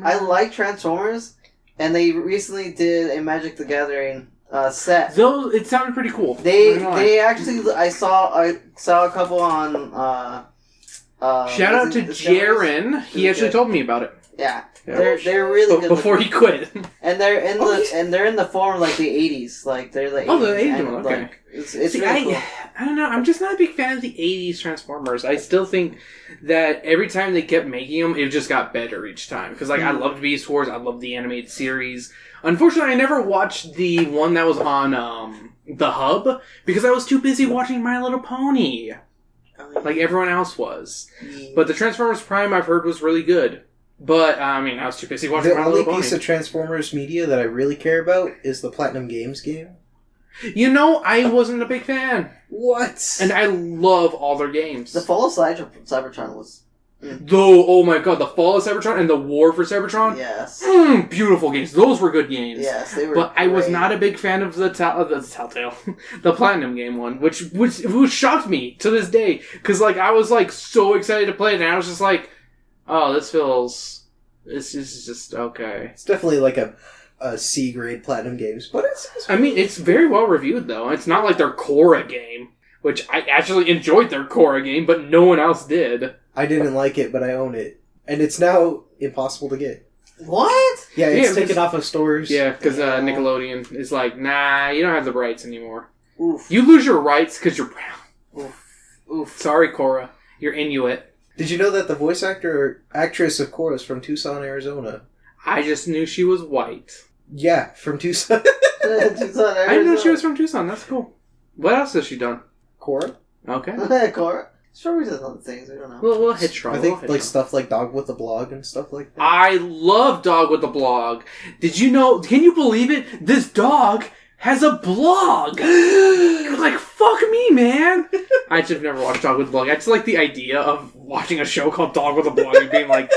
I like Transformers, and they recently did a Magic the Gathering set. Those, it sounded pretty cool. They actually, I saw a couple on Shout out to Jaren. He actually told me about it. Yeah, Yeah. they're really good. Before he quit. And they're in Oh, the and they're in the form of like the 80s, like they're the 80s. Oh, the 80s and, one, okay. like, it's See, really cool. I don't know. I'm just not a big fan of the 80s Transformers. I still think that every time they kept making them, it just got better each time. Because, like, I loved Beast Wars. I loved the animated series. Unfortunately, I never watched the one that was on the Hub because I was too busy watching My Little Pony. Like everyone else was. But the Transformers Prime, I've heard, was really good. But, I mean, I was too busy watching The My only Little Pony. piece of Transformers media that I really care about is the Platinum Games game. You know, I wasn't a big fan. What? And I love all their games. The Fall of Cybertron was Though, oh my god, the Fall of Cybertron and the War for Cybertron. Yes. Beautiful games. Those were good games. Yes, they were. But I was great. not a big fan of the Telltale, the Platinum game one, which shocked me to this day. Because, like, I was, like, so excited to play it, and I was just like, oh, this is just okay. It's definitely like a C grade Platinum games, but it's I mean, it's very well reviewed, though. It's not like their Korra game, which I actually enjoyed their Korra game, but no one else did. I didn't like it, but I own it. And it's now impossible to get. What? Yeah, it's Yeah, taken off of stores. Yeah, because Nickelodeon is like, nah, you don't have the rights anymore. Oof. You lose your rights because you're brown. Oof. Sorry, Korra. You're Inuit. Did you know that the voice actor or actress of Korra is from Tucson, Arizona? I just knew she was white. Yeah, from Tucson. I didn't know she was from Tucson. That's cool. What else has she done? Korra? Okay. Cora. Strawberries does other things. I don't know. We'll hit strong. I think like stuff like Dog with a Blog and stuff like that. I love Dog with a Blog. Did you know? Can you believe it? This dog has a blog. Like, fuck me, man. I should have never watched Dog with a Blog. I just like the idea of watching a show called Dog with a Blog and being like,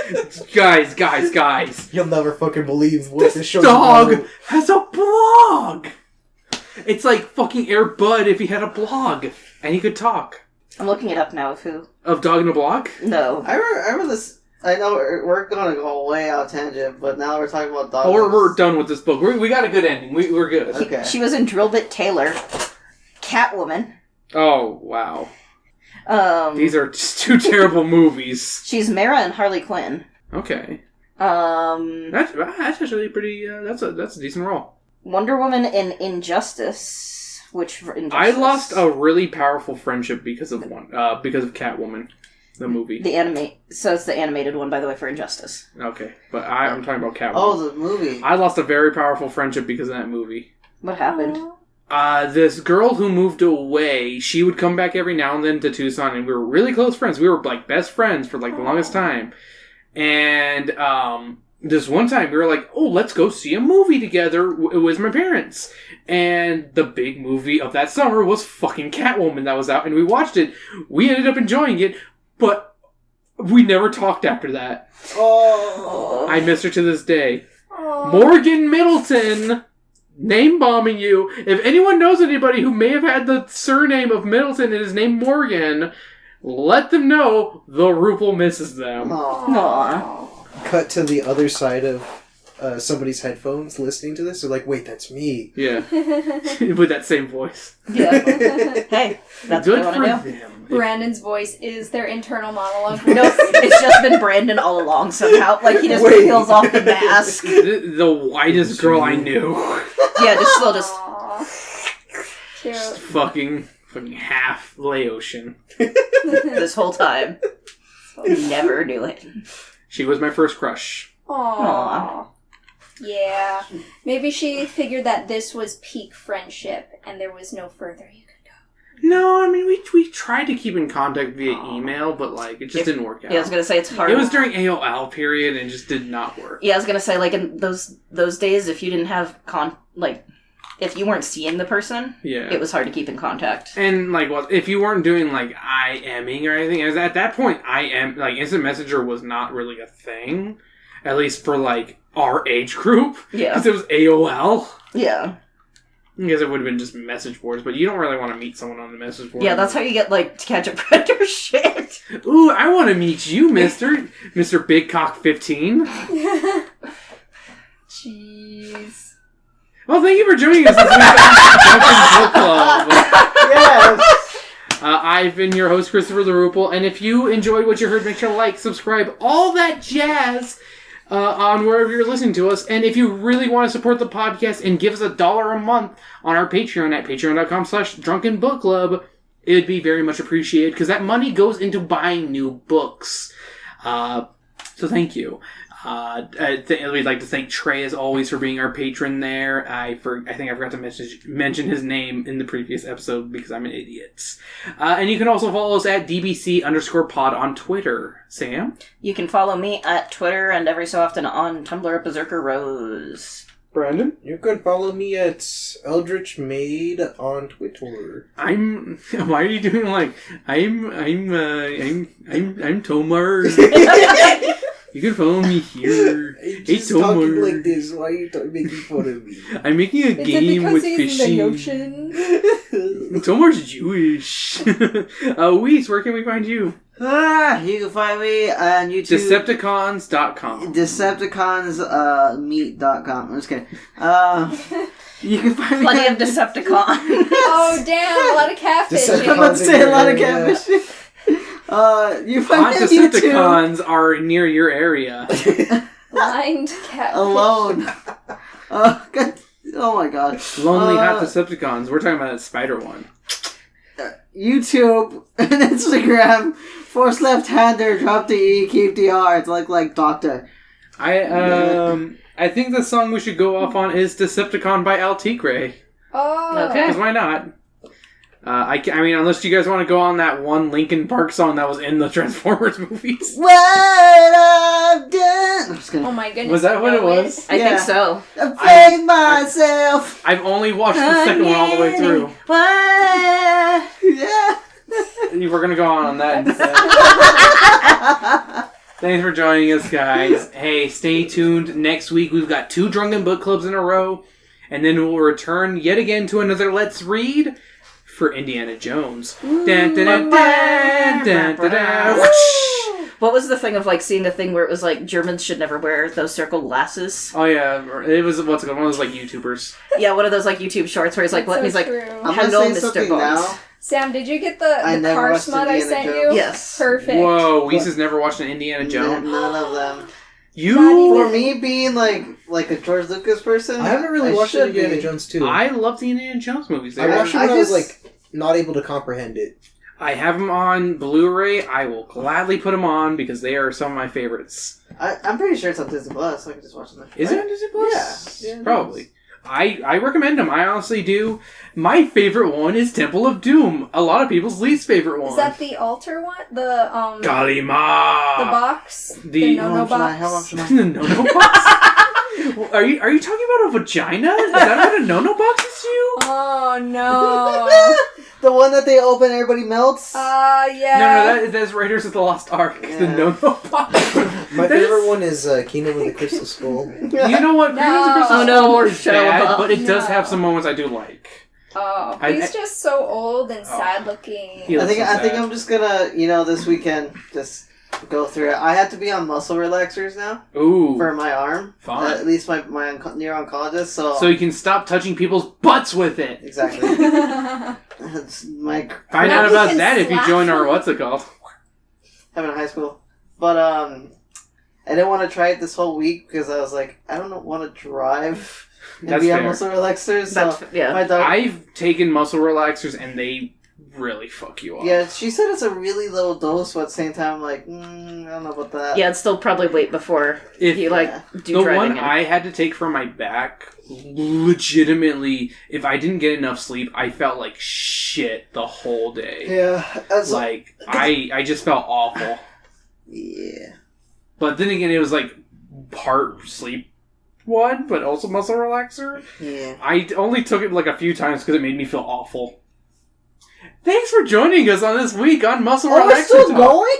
guys. You'll never fucking believe what this show's Dog about. has a blog. It's like fucking Air Bud if he had a blog and he could talk. I'm looking it up now of who. Of Dog in a Blog? No. I remember this. I know we're going to go way out tangent, but now we're talking about dogs. Oh, we're done with this book. We got a good ending. We're good. Okay. She was in Drillbit Taylor, Catwoman. Oh, wow. Um, These are just two terrible movies. She's Mara and Harley Quinn. Okay. Um, That's actually pretty, that's a decent role. Wonder Woman in Injustice. Which Injustice? I lost a really powerful friendship because of Catwoman, the movie. So it's the animated one, by the way, for Injustice. Okay, but I'm talking about Catwoman. Oh, the movie. I lost a very powerful friendship because of that movie. What happened? This girl who moved away, she would come back every now and then to Tucson, and we were really close friends. We were, like, best friends for, like, the longest time. And, this one time, we were like, oh, let's go see a movie together with my parents. And the big movie of that summer was fucking Catwoman that was out, and we watched it. We ended up enjoying it, but we never talked after that. Oh. I miss her to this day. Aw. Morgan Middleton, name bombing you. If anyone knows anybody who may have had the surname of Middleton and his name Morgan, let them know the Rupel misses them. Aw. Cut to the other side of somebody's headphones listening to this. They're like, wait, that's me. Yeah. With that same voice. Yeah. Hey, that's Good what I for want to do. them. Brandon's voice is their internal monologue. No, it's just been Brandon all along somehow. Like, he just Wait. peels off the mask. The whitest girl I knew. Yeah, just Aw. Cute. fucking half Laotian. this whole time. Never knew it. She was my first crush. Aww. Yeah. Maybe she figured that this was peak friendship and there was no further you could go. No, I mean, we tried to keep in contact via email, but, like, it just didn't work out. Yeah, I was gonna say it's hard. It was during AOL period and just did not work. Yeah, I was gonna say, like, in those days, if you didn't have if you weren't seeing the person, Yeah. it was hard to keep in contact. And, like, well, if you weren't doing, like, IMing or anything, as at that point, Instant Messenger was not really a thing. At least for, like, our age group. Yeah. Because it was AOL. Yeah. I guess it would have been just message boards, but you don't really want to meet someone on the message board. Yeah, that's how you get, like, to catch a predator shit. Ooh, I want to meet you, Mr. Big Cock 15. Jeez. Well, thank you for joining us this week on Drunken Book Club. Yes! I've been your host, Christopher the Rupel, and if you enjoyed what you heard, make sure to like, subscribe, all that jazz on wherever you're listening to us. And if you really want to support the podcast and give us $1 a month on our Patreon at patreon.com/Drunken Book Club, it would be very much appreciated, because that money goes into buying new books. So thank you. We'd like to thank Trey, as always, for being our patron there. I think I forgot to mention his name in the previous episode because I'm an idiot. And you can also follow us at DBC_pod on Twitter. Sam? You can follow me at Twitter and every so often on Tumblr at Berserker Rose. Brandon? You can follow me at Eldritch Maid on Twitter. I'm. Why are you doing like I'm Tomar. You can follow me here. You're Hey, just talking Tomar. like this. Why are you making fun of me? I'm making a game with fishing. Tomar's Jewish. Weiss, where can we find you? You can find me on YouTube. Decepticons.com. Decepticons, meet.com. I'm just kidding. You can find me Plenty on of Decepticons. Oh damn! A lot of catfishing. I'm about to say a lot of catfishing. You find Hot me on YouTube. Decepticons are near your area. Blind catfish. Alone. God, oh my god. Lonely Hot Decepticons. We're talking about that spider one. YouTube and Instagram. Force left-hander, drop the E, keep the R. It's like Doctor. I think the song we should go off on is Decepticon by Al Tigre. Oh. Okay. Because why not? I mean, unless you guys want to go on that one Linkin Park song that was in the Transformers movies. What I've done. I'm just kidding. Oh my goodness. Was that what it was? I think so. I played myself. I've only watched the second one all the way through. What? Yeah. We're going to go on that instead. Thanks for joining us, guys. Hey, stay tuned. Next week, we've got 2 Drunken Book Clubs in a row. And then we'll return yet again to another Let's Read for Indiana Jones. Dun, dun, dun, dun, dun, dun, dun. What was the thing of like seeing the thing where it was like Germans should never wear those circle glasses? Oh, yeah. It was, what's it called? One of those, like, YouTubers. Yeah, one of those like YouTube shorts where he's like, That's he's so like, true. I'm hello, gonna say Mr. something Bones. now. Sam, did you get I the never car watched smut I Indiana sent Jones. you? Yes. Perfect. Whoa, Weiss has never watched an Indiana Jones. None of them. You? For me being like a George Lucas person, I haven't really watched should Indiana be. Jones 2. I love the Indiana Jones movies. I watched it I when I was just- like not able to comprehend it. I have them on Blu-ray. I will gladly put them on because they are some of my favorites. I'm pretty sure it's on Disney Plus. So I can just watch them. Is it on Disney Plus? Yeah. Probably. I recommend them. I honestly do. My favorite one is Temple of Doom. A lot of people's least favorite one. Is that the altar one? The Kalima. the box? The no box? How much am I? the no-no box. Are you talking about a vagina? Is that what a no-no box is to you? Oh no. The one that they open, everybody melts. Yeah. No, that's Raiders of the Lost Ark. The Yeah. no-no box. My favorite one is Kingdom of the Crystal Skull. You know what? No. Raiders of the Crystal Oh, no, Skull more is bad, Shia but it does No. have some moments I do like. Oh, I- he's just so old and sad looking. He I looks think so I think sad. I'm just gonna this weekend just go through it. I have to be on muscle relaxers now Ooh, for my arm. fun. At least my near oncologist. So So you can stop touching people's butts with it. exactly. That's my Find Now out he about can that if you slap join our him. what's it called? having high school, but I didn't want to try it this whole week because I was like, I don't want to drive and That's be on fair. muscle relaxers. That's, So yeah. my doctor. I've taken muscle relaxers and they really fuck you up. Yeah, she said it's a really low dose, but at the same time, I'm like, I don't know about that. Yeah, I'd still probably wait before If you like Yeah. do the driving. one I had to take for my back, legitimately, if I didn't get enough sleep, I felt like shit the whole day. Yeah. That's Like I just felt awful. yeah. But then again, it was like part sleep one, but also muscle relaxer. Yeah. I only took it like a few times because it made me feel awful. Thanks for joining us on this week on Muscle Oh, we're Relaxer still Talk. going?